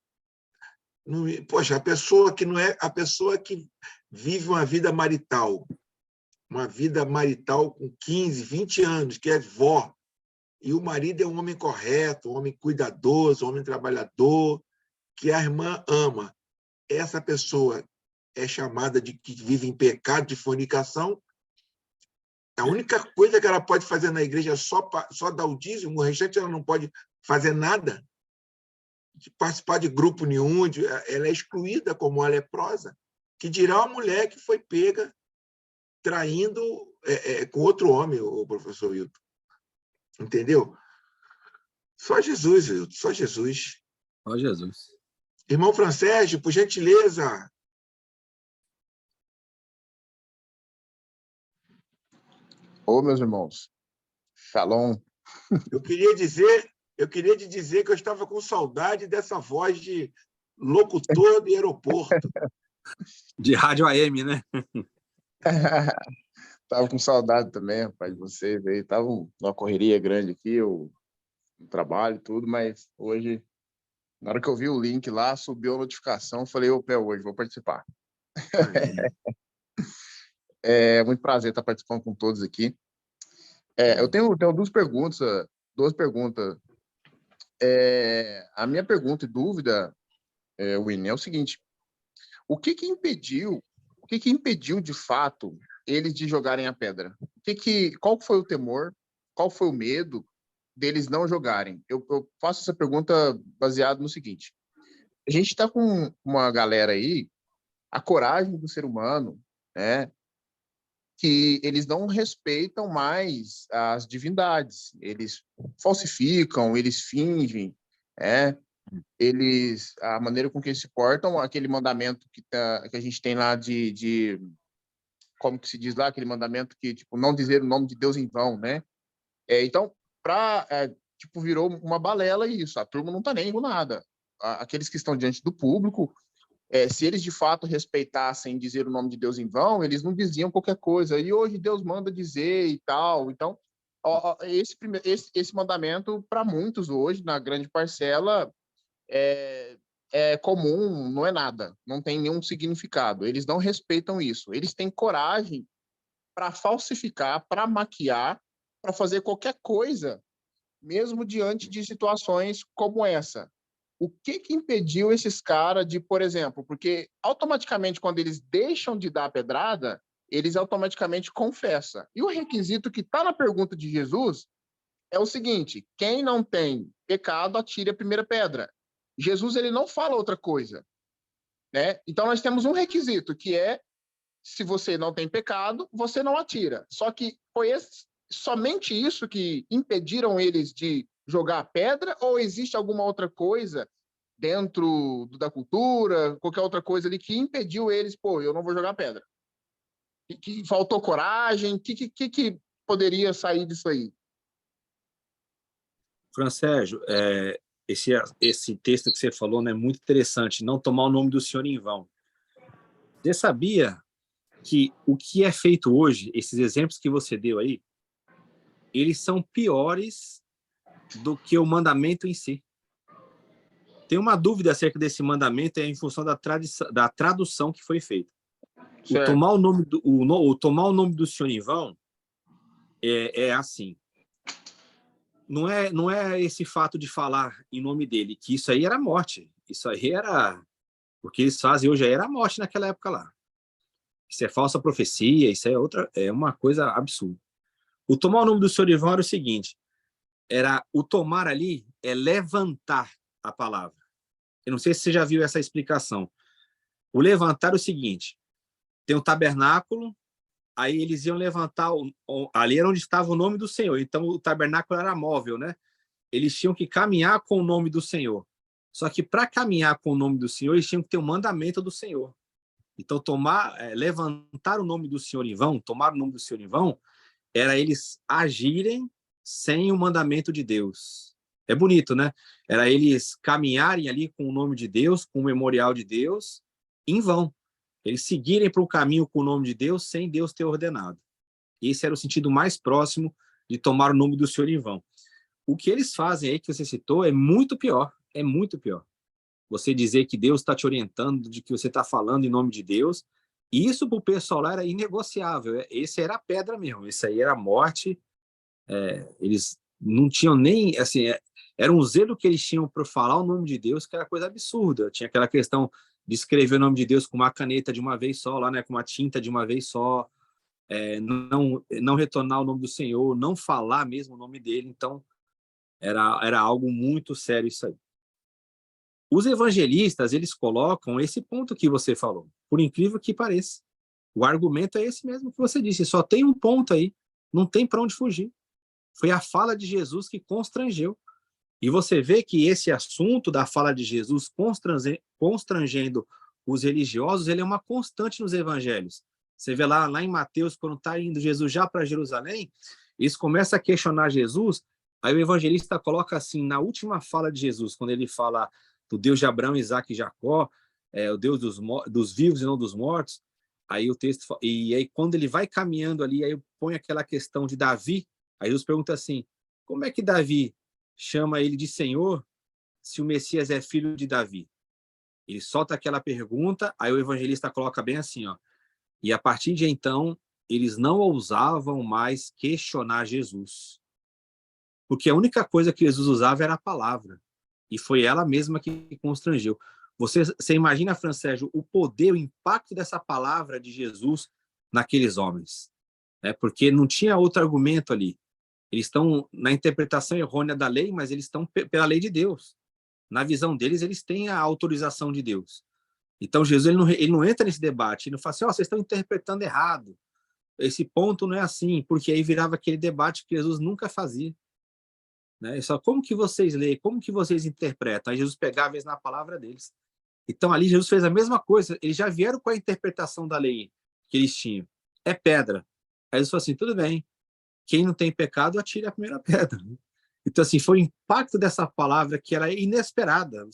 poxa, a pessoa que não é a pessoa que vive uma vida marital com 15, 20 anos, que é vó, e o marido é um homem correto, um homem cuidadoso, um homem trabalhador, que a irmã ama. Essa pessoa é chamada de que vive em pecado de fornicação. A única coisa que ela pode fazer na igreja é só dar o dízimo, o restante ela não pode fazer nada, de participar de grupo nenhum, ela é excluída como uma leprosa. Que dirá a mulher que foi pega traindo com outro homem, o professor Wilton. Entendeu? Só Jesus, Wilton, só Jesus. Ó Jesus. Irmão Francésio, por gentileza. Ô, meus irmãos, shalom. Eu queria te dizer que eu estava com saudade dessa voz de locutor de aeroporto. De rádio AM, né? Tava com saudade também, rapaz, de vocês aí. Tava uma correria grande aqui, o trabalho e tudo, mas hoje, na hora que eu vi o link lá, subiu a notificação, falei, ô, Pé, hoje vou participar. É muito prazer estar participando com todos aqui. Eu tenho duas perguntas. A minha pergunta e dúvida, Winnie, é o seguinte: o que impediu de fato eles de jogarem a pedra? Qual foi o temor? Qual foi o medo deles não jogarem? Eu faço essa pergunta baseado no seguinte: a gente está com uma galera aí, a coragem do ser humano, né? Que eles não respeitam mais as divindades, eles falsificam, eles fingem, a maneira com que eles se portam, aquele mandamento que a gente tem lá como que se diz lá, aquele mandamento que, tipo, não dizer o nome de Deus em vão, né? Então, virou uma balela isso, a turma não tá nem com nada. Aqueles que estão diante do público, se eles de fato respeitassem dizer o nome de Deus em vão, eles não diziam qualquer coisa. E hoje Deus manda dizer e tal. Então, esse mandamento, para muitos hoje, na grande parcela, é comum, não é nada, não tem nenhum significado. Eles não respeitam isso. Eles têm coragem para falsificar, para maquiar, para fazer qualquer coisa, mesmo diante de situações como essa. O que impediu esses caras de, por exemplo, porque automaticamente quando eles deixam de dar a pedrada, eles automaticamente confessam. E o requisito que está na pergunta de Jesus é o seguinte: quem não tem pecado, atire a primeira pedra. Jesus, ele não fala outra coisa, né? Então nós temos um requisito, que é: se você não tem pecado, você não atira. Só que foi somente isso que impediram eles de jogar a pedra, ou existe alguma outra coisa dentro da cultura, qualquer outra coisa ali que impediu eles, eu não vou jogar pedra? Que faltou coragem? Que poderia sair disso aí? Francésio, esse texto que você falou, né, é muito interessante, não tomar o nome do Senhor em vão. Você sabia que o que é feito hoje, esses exemplos que você deu aí, eles são piores do que o mandamento em si? Tem uma dúvida acerca desse mandamento em função da tradução que foi feita. O tomar o nome do Senhor em vão é assim. Não é esse fato de falar em nome dele, que isso aí era morte. Isso aí era... O que eles fazem hoje era morte naquela época lá. Isso é falsa profecia, isso é uma coisa absurda. O tomar o nome do Senhor em vão era o seguinte: o tomar ali é levantar a palavra. Eu não sei se você já viu essa explicação. O levantar é o seguinte: tem um tabernáculo, aí eles iam levantar, ali era onde estava o nome do Senhor, então o tabernáculo era móvel, né? Eles tinham que caminhar com o nome do Senhor. Só que para caminhar com o nome do Senhor, eles tinham que ter um mandamento do Senhor. Então, levantar o nome do Senhor em vão, tomar o nome do Senhor em vão, era eles agirem sem o mandamento de Deus. É bonito, né? Era eles caminharem ali com o nome de Deus, com o memorial de Deus, em vão. Eles seguirem para o caminho com o nome de Deus, sem Deus ter ordenado. Esse era o sentido mais próximo de tomar o nome do Senhor em vão. O que eles fazem aí, que você citou, é muito pior. É muito pior. Você dizer que Deus está te orientando, de que você está falando em nome de Deus, isso para o pessoal lá era inegociável. Esse era a pedra mesmo. Esse aí era a morte. Eles não tinham nem... assim, era um zelo que eles tinham para falar o nome de Deus, que era coisa absurda. Tinha aquela questão de escrever o nome de Deus com uma caneta de uma vez só, lá, né, com uma tinta de uma vez só, não retornar o nome do Senhor, não falar mesmo o nome dele. Então, era algo muito sério isso aí. Os evangelistas, eles colocam esse ponto que você falou. por incrível que pareça. O argumento é esse mesmo que você disse, só tem um ponto aí, não tem para onde fugir. Foi a fala de Jesus que constrangeu. E você vê que esse assunto da fala de Jesus constrangendo os religiosos, ele é uma constante nos evangelhos. Você vê lá em Mateus, quando está indo Jesus já para Jerusalém, eles começam a questionar Jesus, aí o evangelista coloca assim, na última fala de Jesus, quando ele fala do Deus de Abraão, Isaac e Jacó, o Deus dos vivos e não dos mortos, aí o texto, e aí quando ele vai caminhando ali, aí põe aquela questão de Davi, aí Jesus pergunta assim, como é que Davi chama ele de Senhor se o Messias é filho de Davi? Ele solta aquela pergunta, aí o evangelista coloca bem assim, ó, e a partir de então, eles não ousavam mais questionar Jesus. Porque a única coisa que Jesus usava era a palavra. E foi ela mesma que constrangeu. Você imagina, Francésio, o poder, o impacto dessa palavra de Jesus naqueles homens. Porque não tinha outro argumento ali. Eles estão na interpretação errônea da lei, mas eles estão pela lei de Deus. Na visão deles, eles têm a autorização de Deus. Então, Jesus ele não entra nesse debate, ele não fala assim, vocês estão interpretando errado, esse ponto não é assim, porque aí virava aquele debate que Jesus nunca fazia. Né? Só como que vocês leem, como que vocês interpretam? Aí Jesus pegava eles na palavra deles. Então, ali Jesus fez a mesma coisa, eles já vieram com a interpretação da lei que eles tinham. É pedra. Aí Jesus falou assim, tudo bem, quem não tem pecado, atire a primeira pedra. Então, assim, foi o impacto dessa palavra que era inesperada.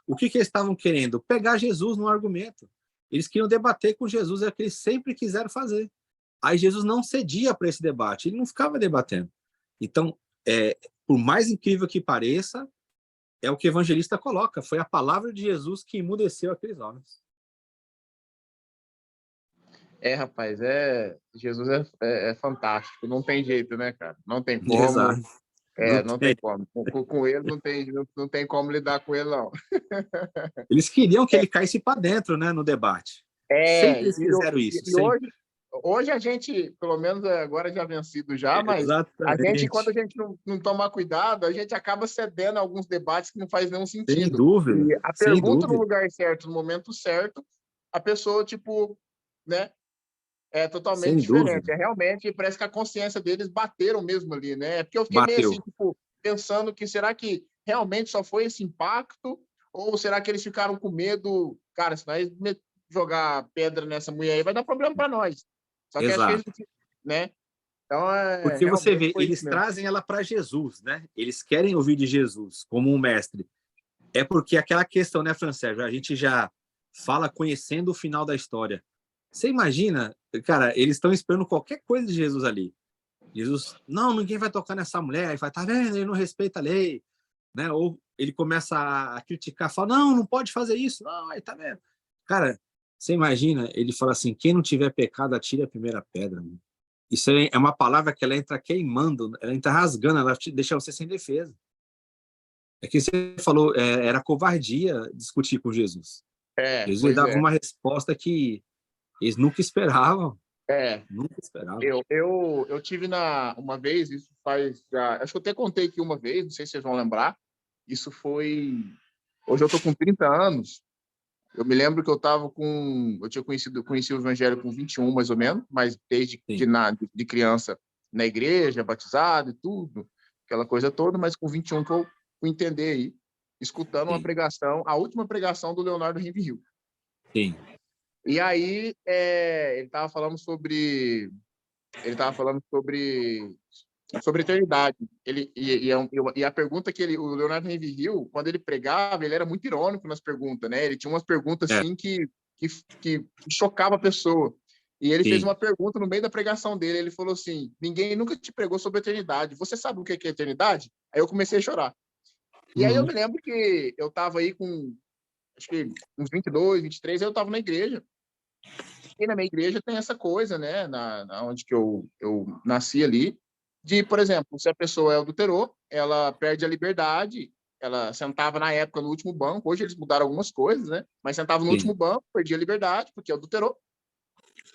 O que eles estavam querendo? Pegar Jesus no argumento. Eles queriam debater com Jesus, é o que eles sempre quiseram fazer. Aí Jesus não cedia para esse debate, ele não ficava debatendo. Então, por mais incrível que pareça, é o que o evangelista coloca. Foi a palavra de Jesus que emudeceu aqueles homens. Rapaz, Jesus é fantástico. Não tem jeito, né, cara? Não tem como. Exato. Não tem como. Com ele não tem como lidar com ele, não. Eles queriam que ele caísse para dentro, né, no debate. Sempre eles fizeram isso. E hoje a gente, pelo menos agora já vencido já, mas exatamente. Quando a gente não tomar cuidado, a gente acaba cedendo a alguns debates que não faz nenhum sentido. Sem dúvida. E a pergunta no lugar certo, no momento certo, a pessoa, né? É totalmente diferente. Realmente, parece que a consciência deles bateram mesmo ali, né? Porque eu fiquei meio assim, pensando que será que realmente só foi esse impacto? Ou será que eles ficaram com medo? Cara, se nós jogar pedra nessa mulher aí, vai dar problema para nós. Só que acho que eles, né? Então, porque você vê, eles trazem ela para Jesus, né? Eles querem ouvir de Jesus como um mestre. É porque aquela questão, né, Francésio? A gente já fala conhecendo o final da história. Você imagina, cara, eles estão esperando qualquer coisa de Jesus ali. Jesus, não, ninguém vai tocar nessa mulher. Ele vai, tá vendo? Ele não respeita a lei. Né? Ou ele começa a criticar, fala, não pode fazer isso. Não, aí tá vendo. Cara, você imagina, ele fala assim, quem não tiver pecado, atire a primeira pedra. Mano. Isso é uma palavra que ela entra queimando, ela entra rasgando, ela deixa você sem defesa. É que você falou, era covardia discutir com Jesus. Jesus dava uma resposta que eles nunca esperavam. Nunca esperavam. Eu tive uma vez, isso faz já... Acho que eu até contei aqui uma vez, não sei se vocês vão lembrar. Isso foi... Hoje eu tô com 30 anos. Eu me lembro que eu tinha conheci o Evangelho com 21, mais ou menos, mas desde de criança na igreja, batizado e tudo, aquela coisa toda, mas com 21 que eu fui entender aí, escutando uma pregação, a última pregação do Leonardo Ravenhill. Sim. E aí ele estava falando sobre eternidade. E a pergunta que o Leonardo Ravenhill, quando ele pregava, ele era muito irônico nas perguntas, né? Ele tinha umas perguntas assim que chocava a pessoa. E ele fez uma pergunta no meio da pregação dele. Ele falou assim: ninguém nunca te pregou sobre eternidade. Você sabe o que é eternidade? Aí eu comecei a chorar. E aí eu me lembro que eu estava aí com acho que uns 22, 23, aí eu estava na igreja. E na minha igreja tem essa coisa, né? Onde que eu nasci ali, de, por exemplo, se a pessoa adulterou, ela perde a liberdade, ela sentava na época no último banco, hoje eles mudaram algumas coisas, né? Mas sentava no último banco, perdia a liberdade, porque adulterou,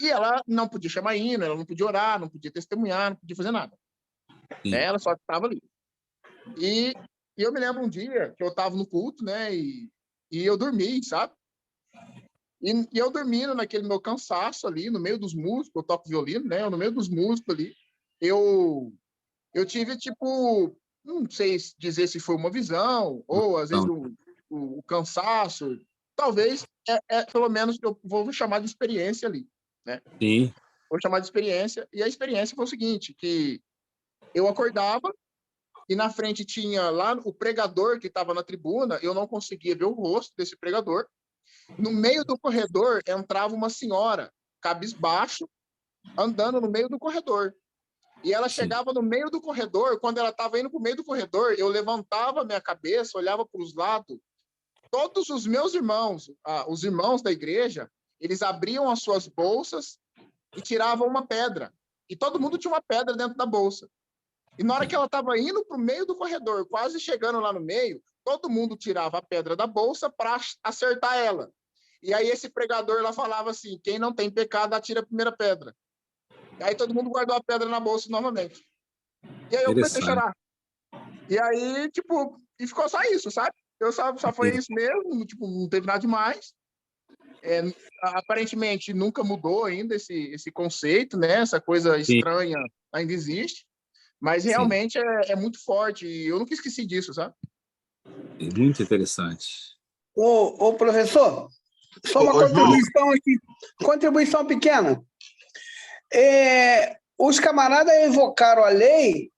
e ela não podia chamar hino, ela não podia orar, não podia testemunhar, não podia fazer nada. Né? Ela só estava ali. E eu me lembro um dia que eu estava no culto, né? E eu dormi, sabe? E eu dormindo naquele meu cansaço ali, no meio dos músicos, eu toco violino, né? No meio dos músicos ali, eu tive, tipo, não sei dizer se foi uma visão, ou às vezes o cansaço, talvez, pelo menos, eu vou chamar de experiência ali, né? Sim. Vou chamar de experiência, e a experiência foi o seguinte, que eu acordava, e na frente tinha lá o pregador que estava na tribuna, eu não conseguia ver o rosto desse pregador. No meio do corredor entrava uma senhora, cabisbaixo, andando no meio do corredor. E ela chegava no meio do corredor, quando ela estava indo para o meio do corredor, eu levantava a minha cabeça, olhava para os lados. Todos os meus irmãos, os irmãos da igreja, eles abriam as suas bolsas e tiravam uma pedra. E todo mundo tinha uma pedra dentro da bolsa. E na hora que ela estava indo para o meio do corredor, quase chegando lá no meio, todo mundo tirava a pedra da bolsa para acertar ela. E aí esse pregador lá falava assim, quem não tem pecado, atira a primeira pedra. E aí todo mundo guardou a pedra na bolsa novamente. E aí eu comecei a chorar. E aí, tipo, e ficou só isso, sabe? Eu só foi isso mesmo, tipo, não teve nada demais. Aparentemente nunca mudou ainda esse conceito, né? Essa coisa estranha ainda existe. Mas realmente é muito forte. E eu nunca esqueci disso, sabe? É muito interessante. Ô, professor, só uma contribuição aqui. Contribuição pequena. Os camaradas evocaram a lei,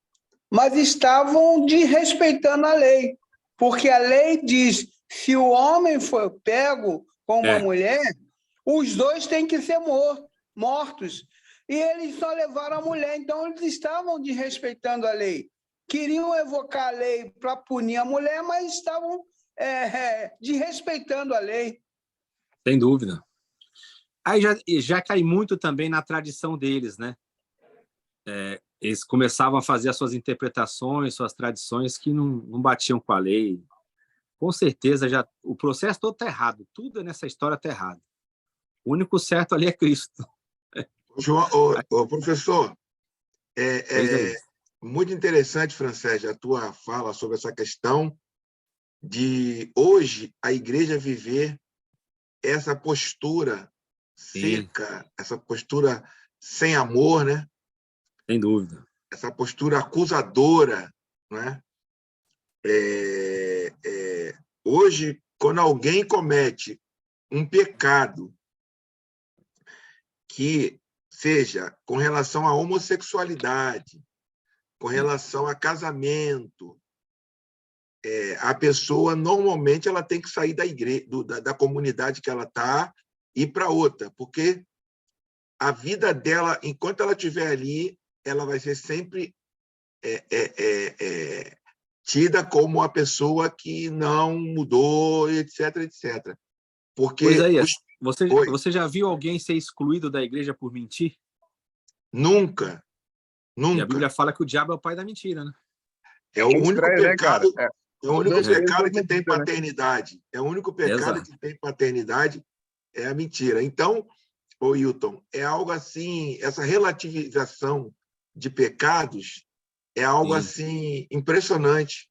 mas estavam desrespeitando a lei. Porque a lei diz, se o homem for pego com uma mulher, os dois têm que ser mortos. E eles só levaram a mulher, então eles estavam desrespeitando a lei. Queriam evocar a lei para punir a mulher, mas estavam desrespeitando a lei. Sem dúvida. Aí já cai muito também na tradição deles, né? Eles começavam a fazer as suas interpretações, suas tradições que não batiam com a lei. Com certeza, o processo todo está errado. Tudo nessa história está errado. O único certo ali é Cristo. João, professor, muito interessante, Francesc, a tua fala sobre essa questão de hoje a igreja viver essa postura seca, essa postura sem amor, né? Sem dúvida. Essa postura acusadora, né? Hoje, quando alguém comete um pecado que seja com relação à homossexualidade, com relação a casamento, a pessoa normalmente ela tem que sair da igreja, da comunidade que ela está e ir para outra, porque a vida dela, enquanto ela estiver ali, ela vai ser sempre tida como uma pessoa que não mudou, etc, etc. Porque você já viu alguém ser excluído da igreja por mentir? Nunca. E a Bíblia fala que o diabo é o pai da mentira, né? É o único pecado, né, é o único pecado que tem paternidade. É o único pecado que tem paternidade, é a mentira. Então, Hilton, é algo assim, essa relativização de pecados é algo assim impressionante.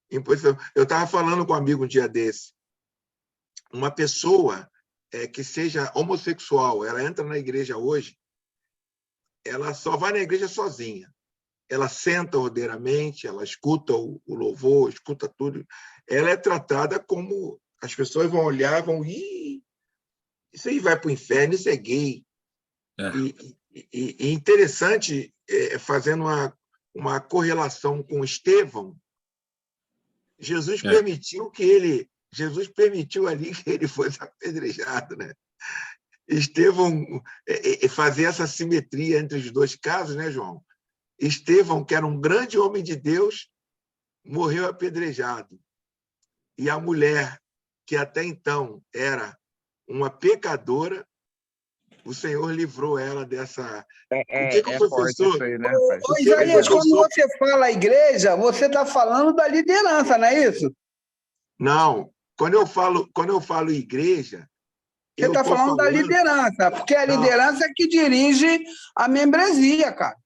Eu estava falando com um amigo um dia desse. Uma pessoa que seja homossexual, ela entra na igreja hoje, ela só vai na igreja sozinha. Ela senta ordeiramente, ela escuta o louvor, escuta tudo. Ela é tratada como... As pessoas vão olhar, vão... Isso aí vai para o inferno, isso é gay. E interessante, fazendo uma correlação com Estevão, Jesus permitiu ali que ele fosse apedrejado, né? Estevão fazia essa simetria entre os dois casos, né, João? Estevão, que era um grande homem de Deus, morreu apedrejado. E a mulher, que até então era uma pecadora, o Senhor livrou ela dessa... O que o professor... Aí, né, Isaías, quando você fala igreja, você está falando da liderança, não é isso? Não. Quando eu falo igreja... Você está falando da liderança, porque é a liderança que dirige a membresia, cara.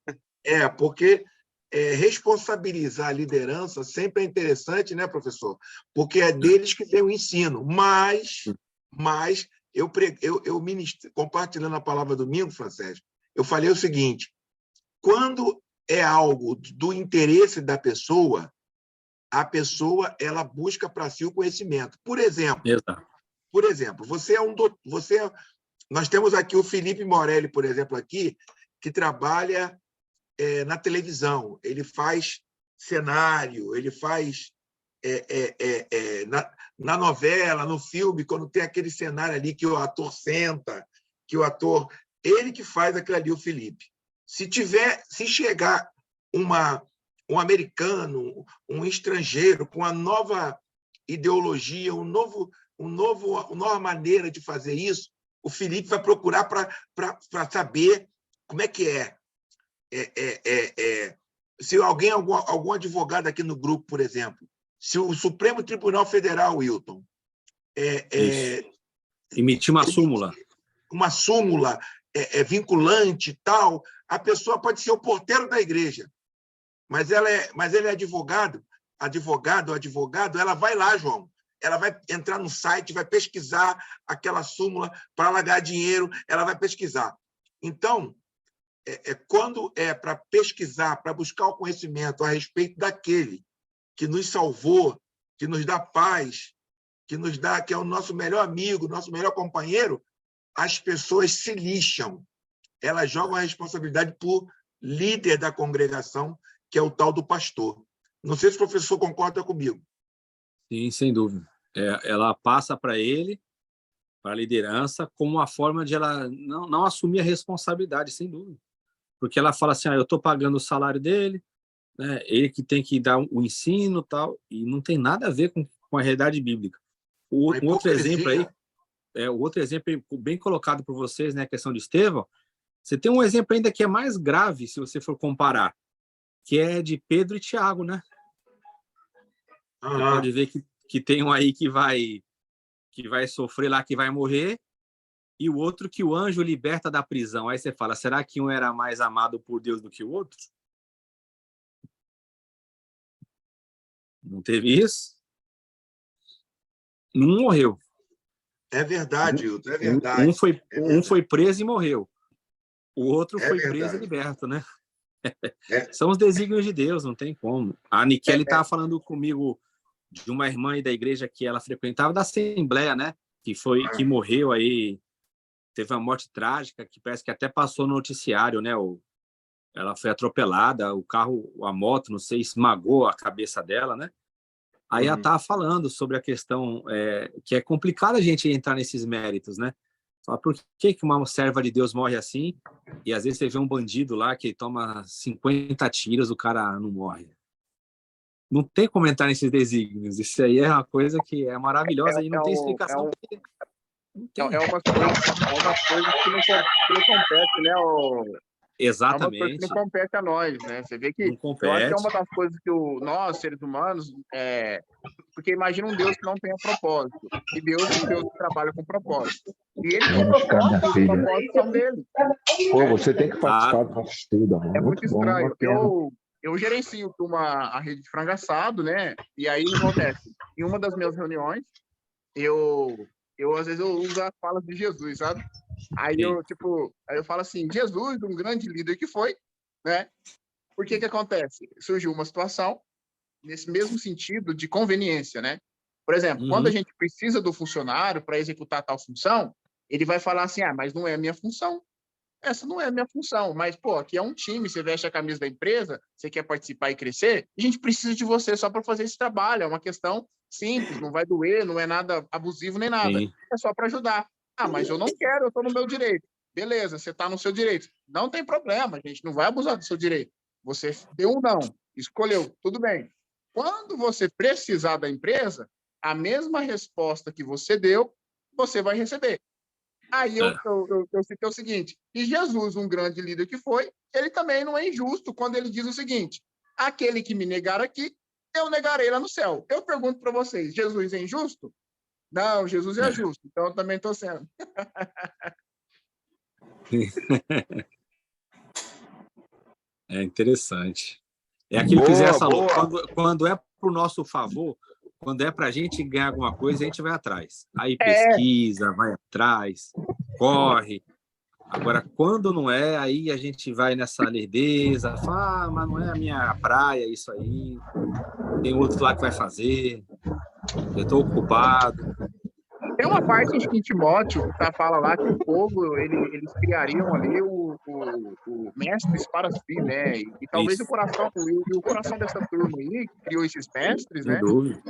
Porque responsabilizar a liderança sempre é interessante, né, professor? Porque é deles que tem o ensino, mas compartilhando a palavra domingo, Francesco, eu falei o seguinte: quando é algo do interesse da pessoa, a pessoa ela busca para si o conhecimento. Por exemplo, nós temos aqui o Felipe Morelli, por exemplo, aqui, que trabalha na televisão. Ele faz cenário, ele faz na novela, no filme, quando tem aquele cenário ali que o ator senta, ele que faz aquilo ali, o Felipe. Se chegar um americano, um estrangeiro com uma nova ideologia, uma nova maneira de fazer isso, o Felipe vai procurar para saber como é que é. Se algum advogado aqui no grupo, por exemplo, se o Supremo Tribunal Federal, Wilton, emitir uma súmula, vinculante e tal, a pessoa pode ser o porteiro da igreja, mas ele é advogado, ela vai lá, João, ela vai entrar no site, vai pesquisar aquela súmula para ela ganhar dinheiro, ela vai pesquisar. Então, quando é para pesquisar, para buscar o conhecimento a respeito daquele que nos salvou, que nos dá paz, que é o nosso melhor amigo, nosso melhor companheiro, as pessoas se lixam. Elas jogam a responsabilidade para o líder da congregação, que é o tal do pastor. Não sei se o professor concorda comigo. Sim, sem dúvida. Ela passa para ele, para a liderança, como uma forma de ela não assumir a responsabilidade, sem dúvida. Porque ela fala assim, eu estou pagando o salário dele, né? Ele que tem que dar o ensino e tal, e não tem nada a ver com a realidade bíblica. Um outro exemplo aí, o outro exemplo bem colocado por vocês, né, a questão de Estevão, você tem um exemplo ainda que é mais grave, se você for comparar, que é de Pedro e Tiago, né? Você pode ver que tem um aí que vai sofrer lá, que vai morrer, e o outro que o anjo liberta da prisão. Aí você fala, será que um era mais amado por Deus do que o outro? Não teve isso? Um morreu. É verdade, Hilton, é verdade. Um foi preso e morreu. O outro foi preso e liberto, né? São os desígnios de Deus, não tem como. A Nikele estava falando comigo de uma irmã aí da igreja que ela frequentava, da Assembleia, né? Que morreu aí, teve uma morte trágica, que parece que até passou no noticiário, né? Ela foi atropelada, a moto, não sei, esmagou a cabeça dela, né? Aí ela estava falando sobre a questão que é complicado a gente entrar nesses méritos, né? Fala, por que uma serva de Deus morre assim? E às vezes você vê um bandido lá que toma 50 tiros, o cara não morre. Não tem como entrar nesses desígnios. Isso aí é uma coisa que é maravilhosa e não tem explicação. É uma coisa que não compete, né? Exatamente. É uma coisa que não compete a nós, né? Você vê que eu acho que é uma das coisas que nós, seres humanos, porque imagina um Deus que não tem propósito. E Deus é um Deus que trabalha com propósito. E ele tem propósito, os propósitos são dele. Pô, você tem que participar do nosso estudo, amor. É muito estranho. Bom, eu gerencio a rede de frango assado, né? E aí o que acontece? Em uma das minhas reuniões, eu às vezes eu uso as falas de Jesus, sabe? Aí eu falo assim, Jesus, um grande líder que foi, né? Por que acontece? Surgiu uma situação nesse mesmo sentido de conveniência, né? Por exemplo, quando a gente precisa do funcionário para executar tal função, ele vai falar assim, mas não é a minha função. Essa não é a minha função, mas, aqui é um time, você veste a camisa da empresa, você quer participar e crescer, a gente precisa de você só para fazer esse trabalho, é uma questão simples, não vai doer, não é nada abusivo nem nada, é só para ajudar. Mas eu não quero, eu estou no meu direito. Beleza, você está no seu direito. Não tem problema, a gente não vai abusar do seu direito. Você deu um não, escolheu, tudo bem. Quando você precisar da empresa, a mesma resposta que você deu, você vai receber. Aí eu citei o seguinte, e Jesus, um grande líder que foi, ele também não é injusto quando ele diz o seguinte, aquele que me negar aqui, eu negarei lá no céu. Eu pergunto para vocês, Jesus é injusto? Não, Jesus é justo, então eu também estou sendo. É interessante. É aquilo que o Zé falou, quando é para o nosso favor, quando é para a gente ganhar alguma coisa, a gente vai atrás. Aí pesquisa, vai traz, corre. Agora, quando não é, aí a gente vai nessa lerdeza, fala, mas não é a minha praia isso aí, tem outro lá que vai fazer, eu estou ocupado. Tem uma parte em Timóteo que fala lá que o povo, eles criariam ali o mestres para si, né? E talvez o coração dessa turma aí, que criou esses mestres, Sem né? dúvida.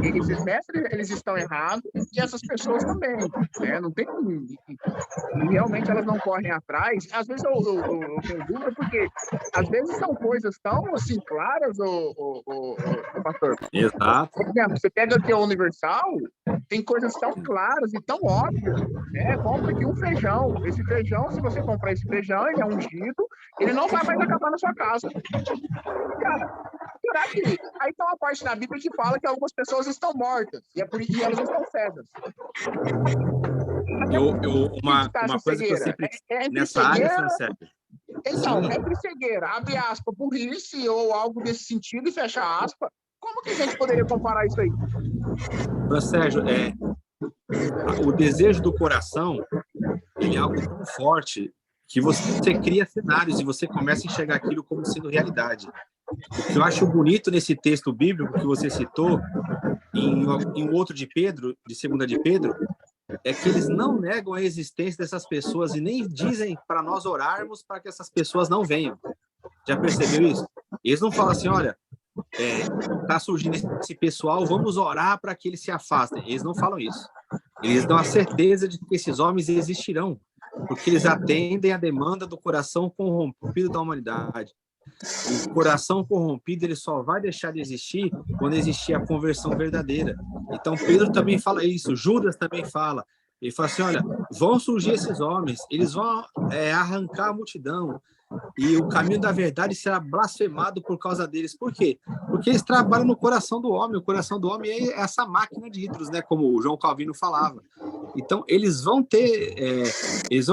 Esses mestres, eles estão errados e essas pessoas também, né? Não tem... E realmente elas não correm atrás. Às vezes eu tenho dúvida porque às vezes são coisas tão, assim, claras, o pastor. Exato. Por exemplo, você pega aqui a Universal, tem coisas tão claras e tão óbvias, né? Compra aqui um feijão. Esse feijão, se você comprar esse feijão, ele é ungido, ele não vai mais acabar na sua casa. Cara, será que... Aí tem uma parte da Bíblia que fala que algumas pessoas estão mortas e elas estão cegas. Uma coisa que eu sempre... nessa área, Francélio. Então, entre cegueira, abre aspas, burrice ou algo desse sentido e fecha aspas, como que a gente poderia comparar isso aí? Sérgio, o desejo do coração, ele é algo tão forte que você cria cenários e você começa a enxergar aquilo como sendo realidade. O que eu acho bonito nesse texto bíblico que você citou, em outro de Pedro, de 2 de Pedro, é que eles não negam a existência dessas pessoas e nem dizem para nós orarmos para que essas pessoas não venham. Já percebeu isso? Eles não falam assim, olha, está surgindo esse pessoal, vamos orar para que eles se afastem. Eles não falam isso. Eles dão a certeza de que esses homens existirão, porque eles atendem à demanda do coração corrompido da humanidade. O coração corrompido, ele só vai deixar de existir quando existir a conversão verdadeira. Então Pedro também fala isso, Judas também fala. Ele fala assim, olha, vão surgir esses homens, eles vão arrancar a multidão, e o caminho da verdade será blasfemado por causa deles. Por quê? Porque eles trabalham no coração do homem. O coração do homem é essa máquina de ídolos, né? Como o João Calvino falava. Então, eles vão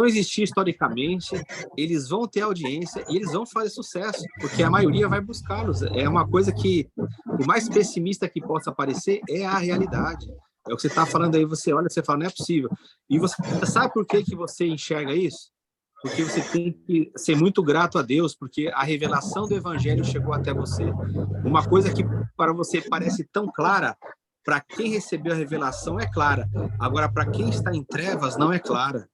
existir historicamente, eles vão ter audiência e eles vão fazer sucesso, porque a maioria vai buscá-los. É uma coisa que, por mais pessimista que possa parecer, é a realidade. É o que você está falando aí, você olha, você fala, não é possível. E você sabe por que você enxerga isso? Porque você tem que ser muito grato a Deus, porque a revelação do Evangelho chegou até você. Uma coisa que para você parece tão clara, para quem recebeu a revelação é clara. Agora, para quem está em trevas, não é clara.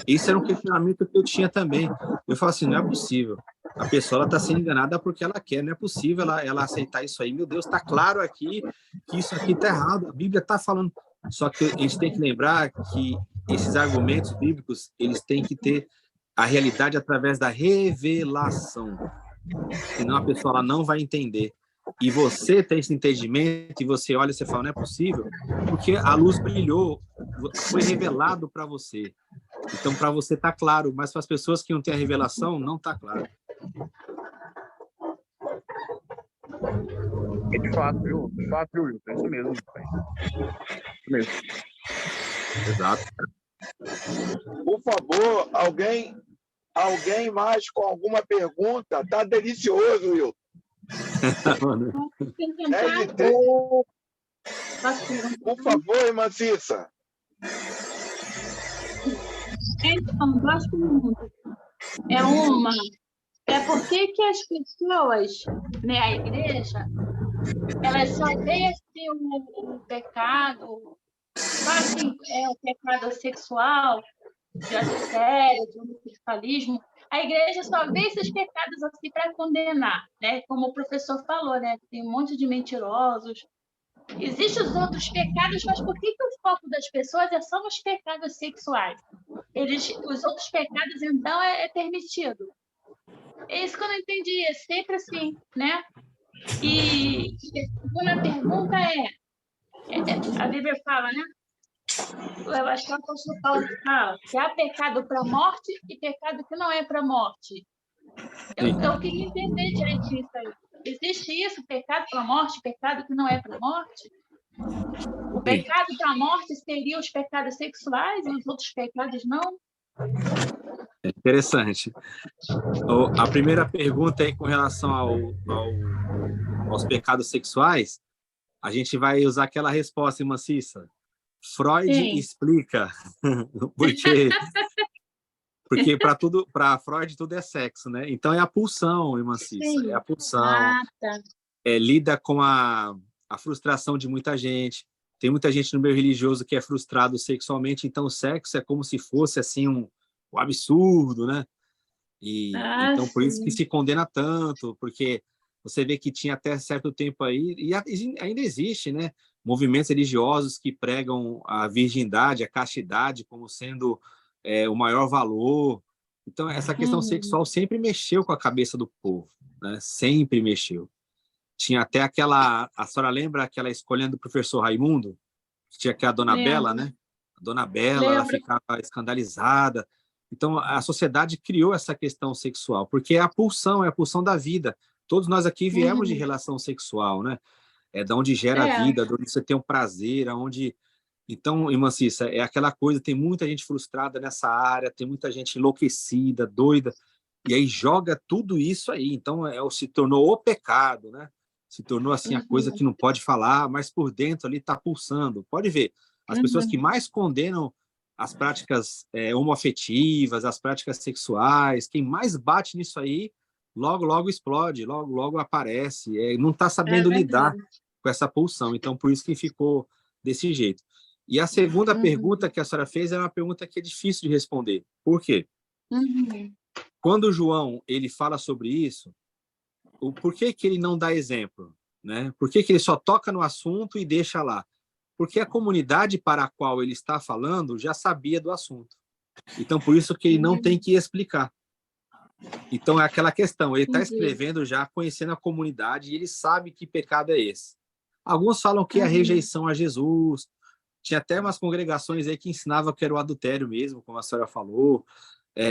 Esse era um questionamento que eu tinha também. Eu falo assim, não é possível. A pessoa está sendo enganada porque ela quer, não é possível ela aceitar isso aí. Meu Deus, está claro aqui que isso aqui está errado. A Bíblia está falando. Só que a gente tem que lembrar que esses argumentos bíblicos, eles têm que ter a realidade através da revelação. Senão a pessoa ela não vai entender. E você tem esse entendimento e você olha e você fala, não é possível, porque a luz brilhou, foi revelado para você. Então, para você está claro, mas para as pessoas que não têm a revelação, não está claro. É de fato, viu? De fato, viu? É isso mesmo. Isso mesmo. Exato. Por favor, alguém mais com alguma pergunta? Tá delicioso, Will. Por favor, irmã Cissa. Então, duas perguntas. Por que as pessoas, né, a igreja, elas só veem o pecado, assim, o pecado sexual, de adultério, de homossexualismo, a igreja só vê esses pecados assim para condenar, né? Como o professor falou, né? Tem um monte de mentirosos. Existem os outros pecados, mas por que o foco das pessoas é só nos pecados sexuais? Os outros pecados, então, é permitido. É isso que eu não entendi, é sempre assim, né? E a segunda pergunta a Bíblia fala, né? Eu acho que o apóstolo Paulo fala que há pecado para a morte e pecado que não é para a morte. Eu queria entender direitinho isso aí. Existe isso, pecado para a morte, pecado que não é para a morte? O pecado para a morte seria os pecados sexuais e os outros pecados não? É interessante. A primeira pergunta aí com relação aos pecados sexuais, a gente vai usar aquela resposta, irmã Cissa. Freud Sim. explica, porque para Freud tudo é sexo, né? Então é a pulsão, irmã Cissa, é a pulsão, Ah, tá. lida com a frustração de muita gente. Tem muita gente no meio religioso que é frustrado sexualmente, então o sexo é como se fosse assim um absurdo, né? E Ah, então por isso que sim. se condena tanto, porque você vê que tinha até certo tempo aí, e ainda existe, né? Movimentos religiosos que pregam a virgindade, a castidade como sendo o maior valor. Então, essa questão Uhum. sexual sempre mexeu com a cabeça do povo, né? Sempre mexeu. Tinha até aquela... A senhora lembra aquela escolhendo do professor Raimundo? Que tinha aquela Dona Bela, Lembro. né? A Dona Bela, ela Lembro. ficava escandalizada. Então, a sociedade criou essa questão sexual, porque é a pulsão da vida. Todos nós aqui viemos de Uhum. relação sexual, né? É da onde gera a É. vida, de onde você tem um prazer, aonde... Então, irmã Cissa, é aquela coisa, tem muita gente frustrada nessa área, tem muita gente enlouquecida, doida, e aí joga tudo isso aí. Então, se tornou o pecado, né? Se tornou assim a coisa Uhum. que não pode falar, mas por dentro ali está pulsando. Pode ver, as pessoas que Uhum. mais condenam as práticas homoafetivas, as práticas sexuais, quem mais bate nisso aí, logo, logo explode, logo, logo aparece, não está É sabendo lidar verdade. com essa pulsão. Então, por isso que ficou desse jeito. E a segunda Uhum. pergunta que a senhora fez é uma pergunta que é difícil de responder. Por quê? Uhum. Quando o João ele fala sobre isso, por que que ele não dá exemplo? Né? Por que que ele só toca no assunto e deixa lá? Porque a comunidade para a qual ele está falando já sabia do assunto. Então, por isso que ele não tem que explicar. Então, é aquela questão, ele está Entendi. escrevendo já conhecendo a comunidade e ele sabe que pecado é esse. Alguns falam que é a Uhum. rejeição a Jesus. Tinha até umas congregações aí que ensinavam que era o adultério mesmo, como a senhora falou.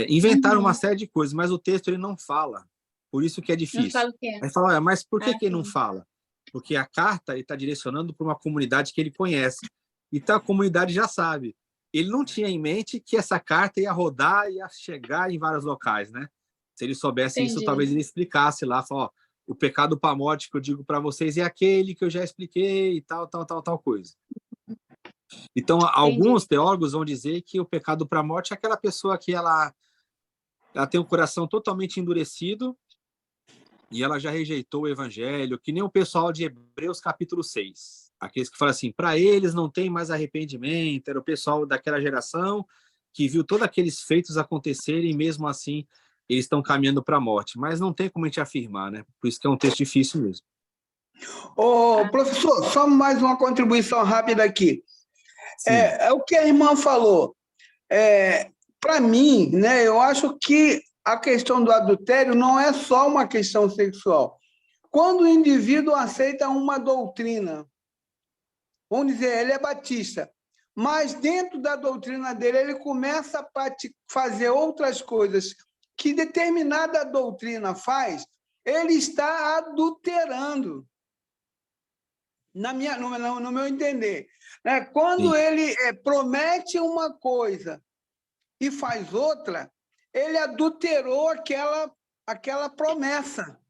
Inventaram uma Uhum. série de coisas, mas o texto ele não fala. Por isso que é Não difícil. falo o quê? Aí fala, mas por que Ah, que ele não sim. fala? Porque a carta está direcionando para uma comunidade que ele conhece. Então a comunidade já sabe. Ele não tinha em mente que essa carta ia rodar e ia chegar em vários locais, né? Se ele soubesse isso, Entendi. talvez ele explicasse lá, fala, ó, o pecado para a morte que eu digo para vocês é aquele que eu já expliquei e tal, tal, tal, tal coisa. Então, Entendi. alguns teólogos vão dizer que o pecado para a morte é aquela pessoa que ela tem um coração totalmente endurecido e ela já rejeitou o evangelho, que nem o pessoal de Hebreus capítulo 6. Aqueles que falam assim, para eles não tem mais arrependimento, era o pessoal daquela geração que viu todos aqueles feitos acontecerem e mesmo assim eles estão caminhando para a morte. Mas não tem como a gente afirmar, né? Por isso que é um texto difícil mesmo. Ô, professor, só mais uma contribuição rápida aqui. É o que a irmã falou. Para mim, né, eu acho que a questão do adultério não é só uma questão sexual. Quando o indivíduo aceita uma doutrina, vamos dizer, ele é batista, mas dentro da doutrina dele ele começa a fazer outras coisas que determinada doutrina faz, ele está adulterando, no meu entender. Né? Quando ele promete uma coisa e faz outra, ele adulterou aquela promessa.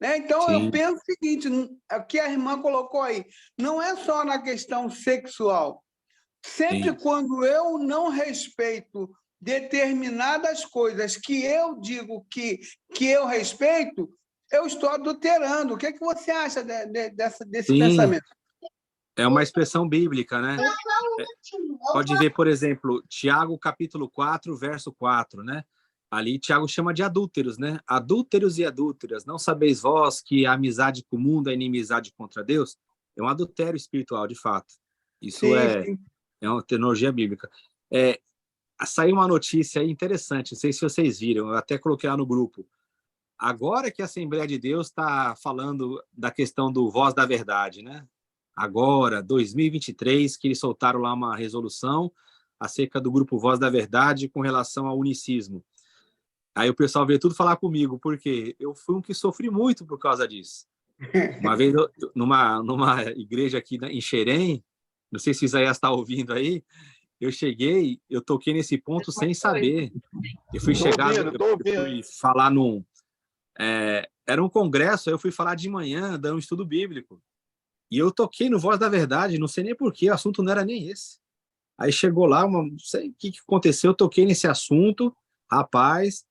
Né? Então, eu penso o seguinte, o que a irmã colocou aí, não é só na questão sexual. Sempre quando eu não respeito determinadas coisas que eu digo que eu respeito, eu estou adulterando. O que você acha desse pensamento? É uma expressão bíblica, né? Pode ver, por exemplo, Tiago, capítulo 4, verso 4, né? Ali, Tiago chama de adúlteros, né? Adúlteros e adúlteras, não sabeis vós que a amizade com o mundo é inimizade contra Deus? É um adultério espiritual, de fato. Isso sim. É uma teologia bíblica. Saiu uma notícia aí interessante, não sei se vocês viram, eu até coloquei lá no grupo. Agora que a Assembleia de Deus está falando da questão do voz da verdade, né? Agora, 2023, que eles soltaram lá uma resolução acerca do grupo Voz da Verdade com relação ao unicismo. Aí o pessoal veio tudo falar comigo, porque eu fui um que sofri muito por causa disso. Uma vez, numa igreja aqui em Xerém, não sei se o Isaías está ouvindo aí, eu cheguei, eu toquei nesse ponto sem saber. Eu fui fui falar era um congresso, aí eu fui falar de manhã, dando um estudo bíblico. E eu toquei no Voz da Verdade, não sei nem porquê, o assunto não era nem esse. Aí chegou lá, não sei o que aconteceu, eu toquei nesse assunto, rapaz,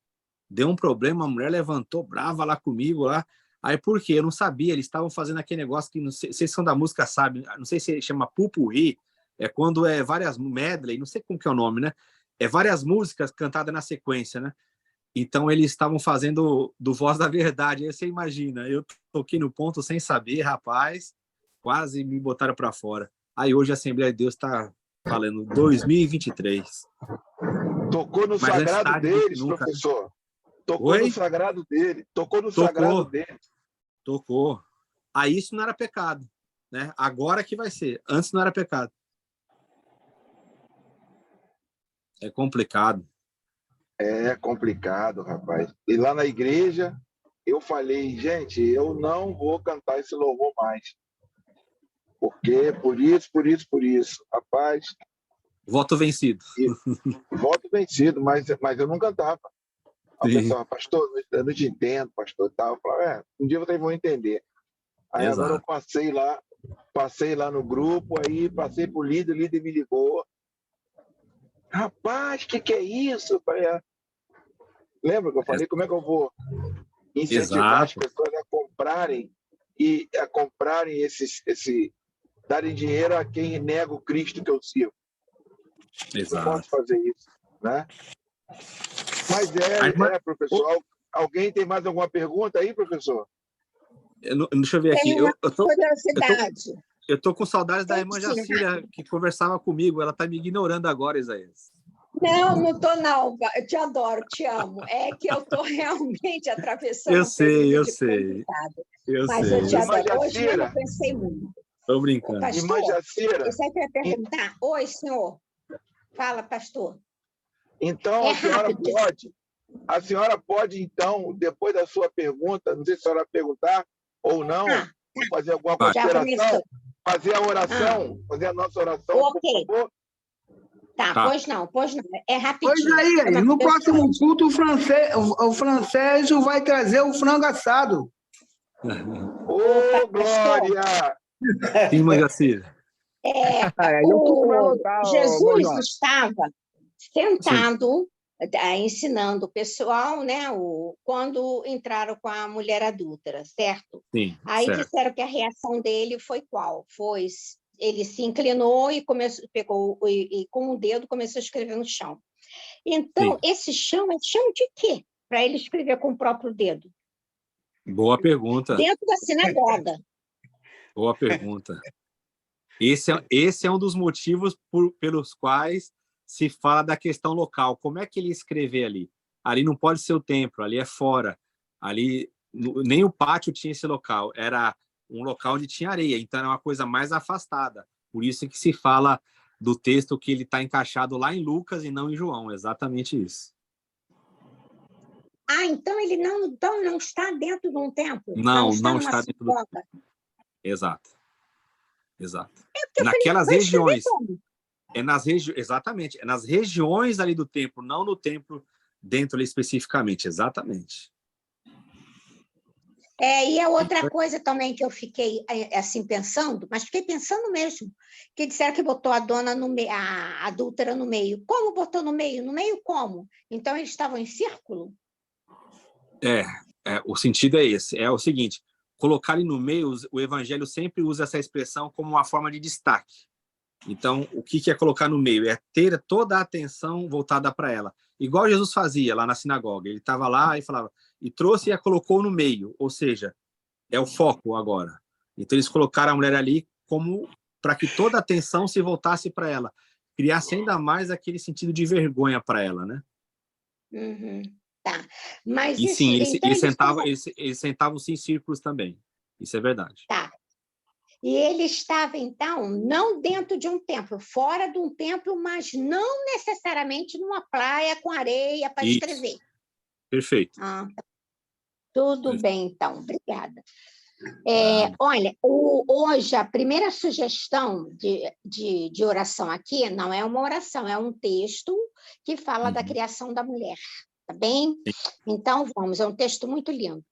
deu um problema, a mulher levantou brava lá comigo, lá. Aí por quê? Eu não sabia, eles estavam fazendo aquele negócio que, não sei se são da música, sabe, não sei se chama pupurri, é quando é várias medley, não sei como que é o nome, né? É várias músicas cantadas na sequência, né? Então eles estavam fazendo do Voz da Verdade, aí você imagina, eu toquei no ponto sem saber, rapaz, quase me botaram para fora. Aí hoje a Assembleia de Deus está falando 2023. Tocou no Mas antes sagrado tarde do que deles, nunca. professor. Tocou no Oi? sagrado dele. Tocou no sagrado dele. Tocou. Aí isso não era pecado, né? Agora que vai ser. Antes não era pecado. É complicado. É complicado, rapaz. E lá na igreja, eu falei, gente, eu não vou cantar esse louvor mais. Porque por isso. Rapaz, Voto vencido. voto vencido, mas eu não cantava. A Sim, pessoa, pastor, eu não te entendo, pastor, tal. Eu falei, um dia vocês vão entender. Aí agora eu exato. passei lá no grupo, aí passei pro líder, o líder me ligou. Rapaz, que é isso? Eu falei, lembra que eu falei, como é que eu vou incentivar as Exato. pessoas a comprarem darem dinheiro a quem nega o Cristo que eu sirvo? Não posso Exato. fazer isso, né? Mas professor. Alguém tem mais alguma pergunta aí, professor? Deixa eu ver aqui. Tem uma curiosidade. Eu tô com saudades da Tem irmã sim. Jacira, que conversava comigo. Ela tá me ignorando agora, Isaías. Não estou, não. Eu te adoro, te amo. É que eu estou realmente atravessando Eu um sei, período eu de sei. complicado. Eu Mas sei. eu te Irmã adoro. Hoje mesmo eu Jacira, pensei muito. Tô Ô, brincando. irmã pastor, Jacira, isso aí que eu ia perguntar. Oi, senhor. Fala, pastor. então É rápido. a senhora pode, então, depois da sua pergunta, não sei se a senhora vai perguntar ou não, Ah, fazer alguma Vai. já consideração, começou. fazer a oração, fazer a nossa oração, Ok. por favor. Tá, Tá. pois não. É Pois rapidinho. aí, É uma no próximo curiosidade. culto, o francês vai trazer o frango assado. Ô, pastor. glória! Sim, irmã Jacira. Aí eu fico para anotar, Jesus João. estava sentado, ensinando o pessoal, né, quando entraram com a mulher adúltera, certo? Sim, Aí certo. disseram que a reação dele foi qual? Ele se inclinou e pegou e com o dedo começou a escrever no chão. Então, Sim. esse chão é chão de quê? Para ele escrever com o próprio dedo? Boa pergunta. Dentro da sinagoga. Boa pergunta. Esse é um dos motivos pelos quais se fala da questão local. Como é que ele ia escrever ali? Ali não pode ser o templo, ali é fora. Ali nem o pátio tinha esse local. Era um local onde tinha areia, então era uma coisa mais afastada. Por isso que se fala do texto que ele está encaixado lá em Lucas e não em João. Exatamente isso. Então ele não está dentro de um templo, Não está numa está dentro do... sinagoga. Exato. Exato. Porque eu falei, Naquelas vai escrever regiões. como? Exatamente. É nas regiões ali do templo, não no templo dentro ali especificamente. Exatamente. E a outra coisa também que eu fiquei assim pensando, mas fiquei pensando mesmo, que disseram que botou a dona no meio, a adúltera no meio. Como botou no meio? No meio como? Então eles estavam em círculo? O sentido é esse. É o seguinte, colocar ali no meio, o evangelho sempre usa essa expressão como uma forma de destaque. Então, o que é colocar no meio? É ter toda a atenção voltada para ela. Igual Jesus fazia lá na sinagoga. Ele estava lá e falava, e trouxe e a colocou no meio. Ou seja, é o foco agora. Então, eles colocaram a mulher ali como para que toda a atenção se voltasse para ela. Criasse ainda mais aquele sentido de vergonha para ela, né? Uhum, tá. Mas E isso, sim, então eles sentavam-se em círculos também. Isso é verdade. Tá. E ele estava, então, não dentro de um templo, fora de um templo, mas não necessariamente numa praia com areia para escrever. Perfeito. Tudo bem, então. Obrigada. Olha, hoje a primeira sugestão de oração aqui não é uma oração, é um texto que fala da criação da mulher, tá bem? Então, vamos, é um texto muito lindo.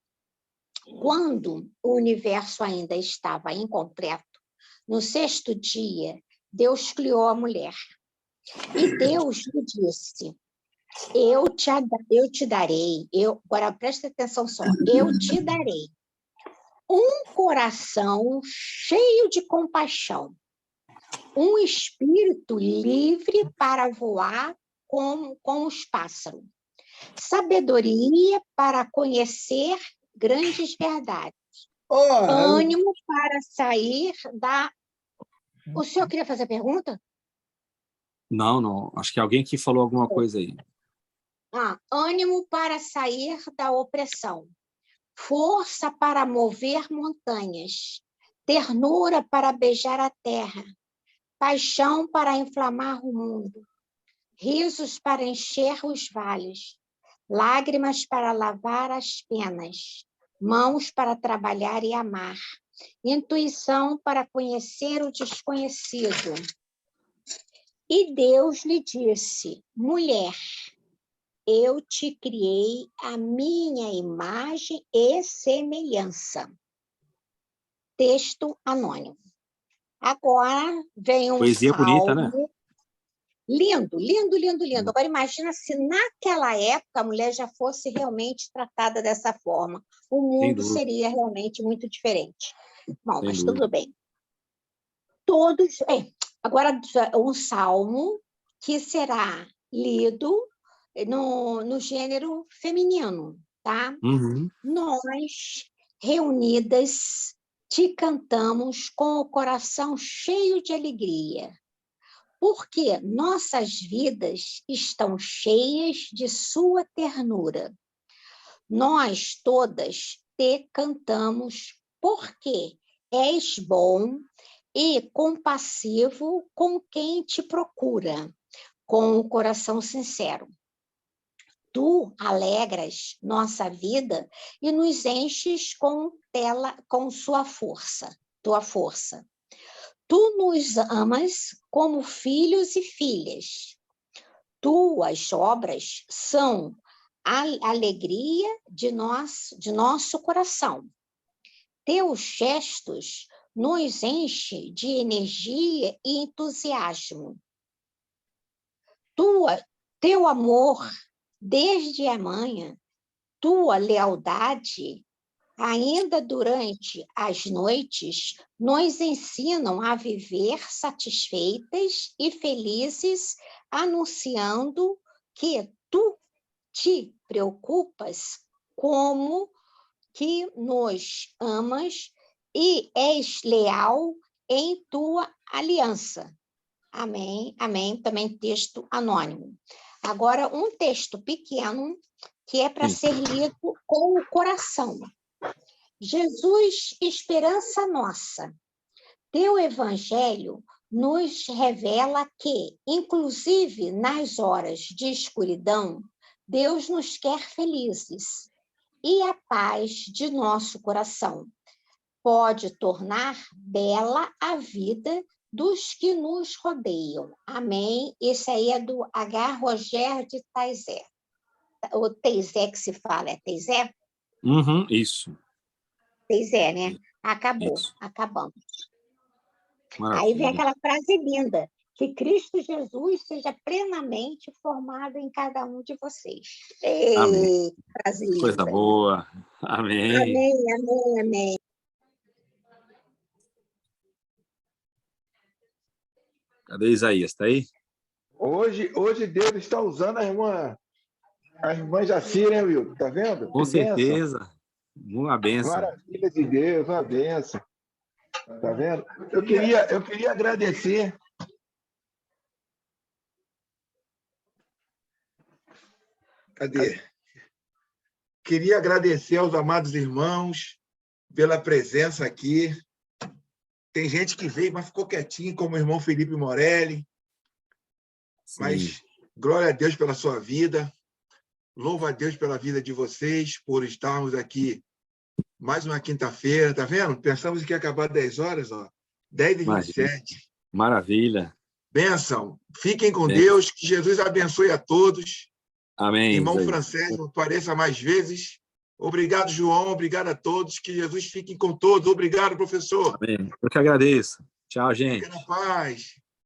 Quando o universo ainda estava incompleto, no 6º dia, Deus criou a mulher. E Deus lhe disse, eu te darei, agora presta atenção só, eu te darei um coração cheio de compaixão, um espírito livre para voar com os pássaros, sabedoria para conhecer grandes verdades, ânimo para sair da... O senhor queria fazer pergunta? Não. Acho que alguém aqui falou alguma coisa aí. Ânimo para sair da opressão, força para mover montanhas, ternura para beijar a terra, paixão para inflamar o mundo, risos para encher os vales, lágrimas para lavar as penas, mãos para trabalhar e amar, intuição para conhecer o desconhecido. E Deus lhe disse, mulher, eu te criei a minha imagem e semelhança. Texto anônimo. Agora vem um Poesia salmo. bonita, né? Lindo. Agora imagina se naquela época a mulher já fosse realmente tratada dessa forma. O mundo seria realmente muito diferente. Bom, mas tudo bem. Agora um salmo que será lido no gênero feminino, tá? Uhum. Nós, reunidas, te cantamos com o coração cheio de alegria, porque nossas vidas estão cheias de sua ternura. Nós todas te cantamos porque és bom e compassivo com quem te procura, com o coração sincero. Tu alegras nossa vida e nos enches com tua força. Tu nos amas como filhos e filhas. Tuas obras são a alegria de nosso coração. Teus gestos nos enchem de energia e entusiasmo. Teu amor desde a manhã, tua lealdade, ainda durante as noites, nos ensinam a viver satisfeitas e felizes, anunciando que tu te preocupas como que nos amas e és leal em tua aliança. Amém, amém. Também texto anônimo. Agora, um texto pequeno que é para ser lido com o coração. Jesus, esperança nossa. Teu evangelho nos revela que, inclusive nas horas de escuridão, Deus nos quer felizes e a paz de nosso coração pode tornar bela a vida dos que nos rodeiam. Amém? Esse aí é do H. Roger de Taizé. O Taizé que se fala, é Taizé? Uhum, isso. Taizé, né? Acabou, Isso. acabamos. Maravilha. Aí vem aquela frase linda, que Cristo Jesus seja plenamente formado em cada um de vocês. Amém. Frase linda. Coisa boa. Amém. Amém, amém, amém. Cadê Isaías? Está aí? Hoje Deus está usando a irmã Jacira, hein, Will? Tá vendo? Com certeza. Uma benção. Maravilha de Deus, uma benção. Tá vendo? Eu queria agradecer. Cadê? Queria agradecer aos amados irmãos pela presença aqui. Tem gente que veio, mas ficou quietinho, como o irmão Felipe Morelli. Sim. Mas glória a Deus pela sua vida. Louvo a Deus pela vida de vocês, por estarmos aqui mais uma quinta-feira. Tá vendo? Pensamos que ia acabar 10 horas, ó. 10h27. Maravilha. Bênção. Fiquem com Deus. Que Jesus abençoe a todos. Amém. Irmão Isaías. Francésimo, apareça mais vezes. Obrigado, João. Obrigado a todos. Que Jesus fique com todos. Obrigado, professor. Amém. Eu que agradeço. Tchau, gente. Fique na paz.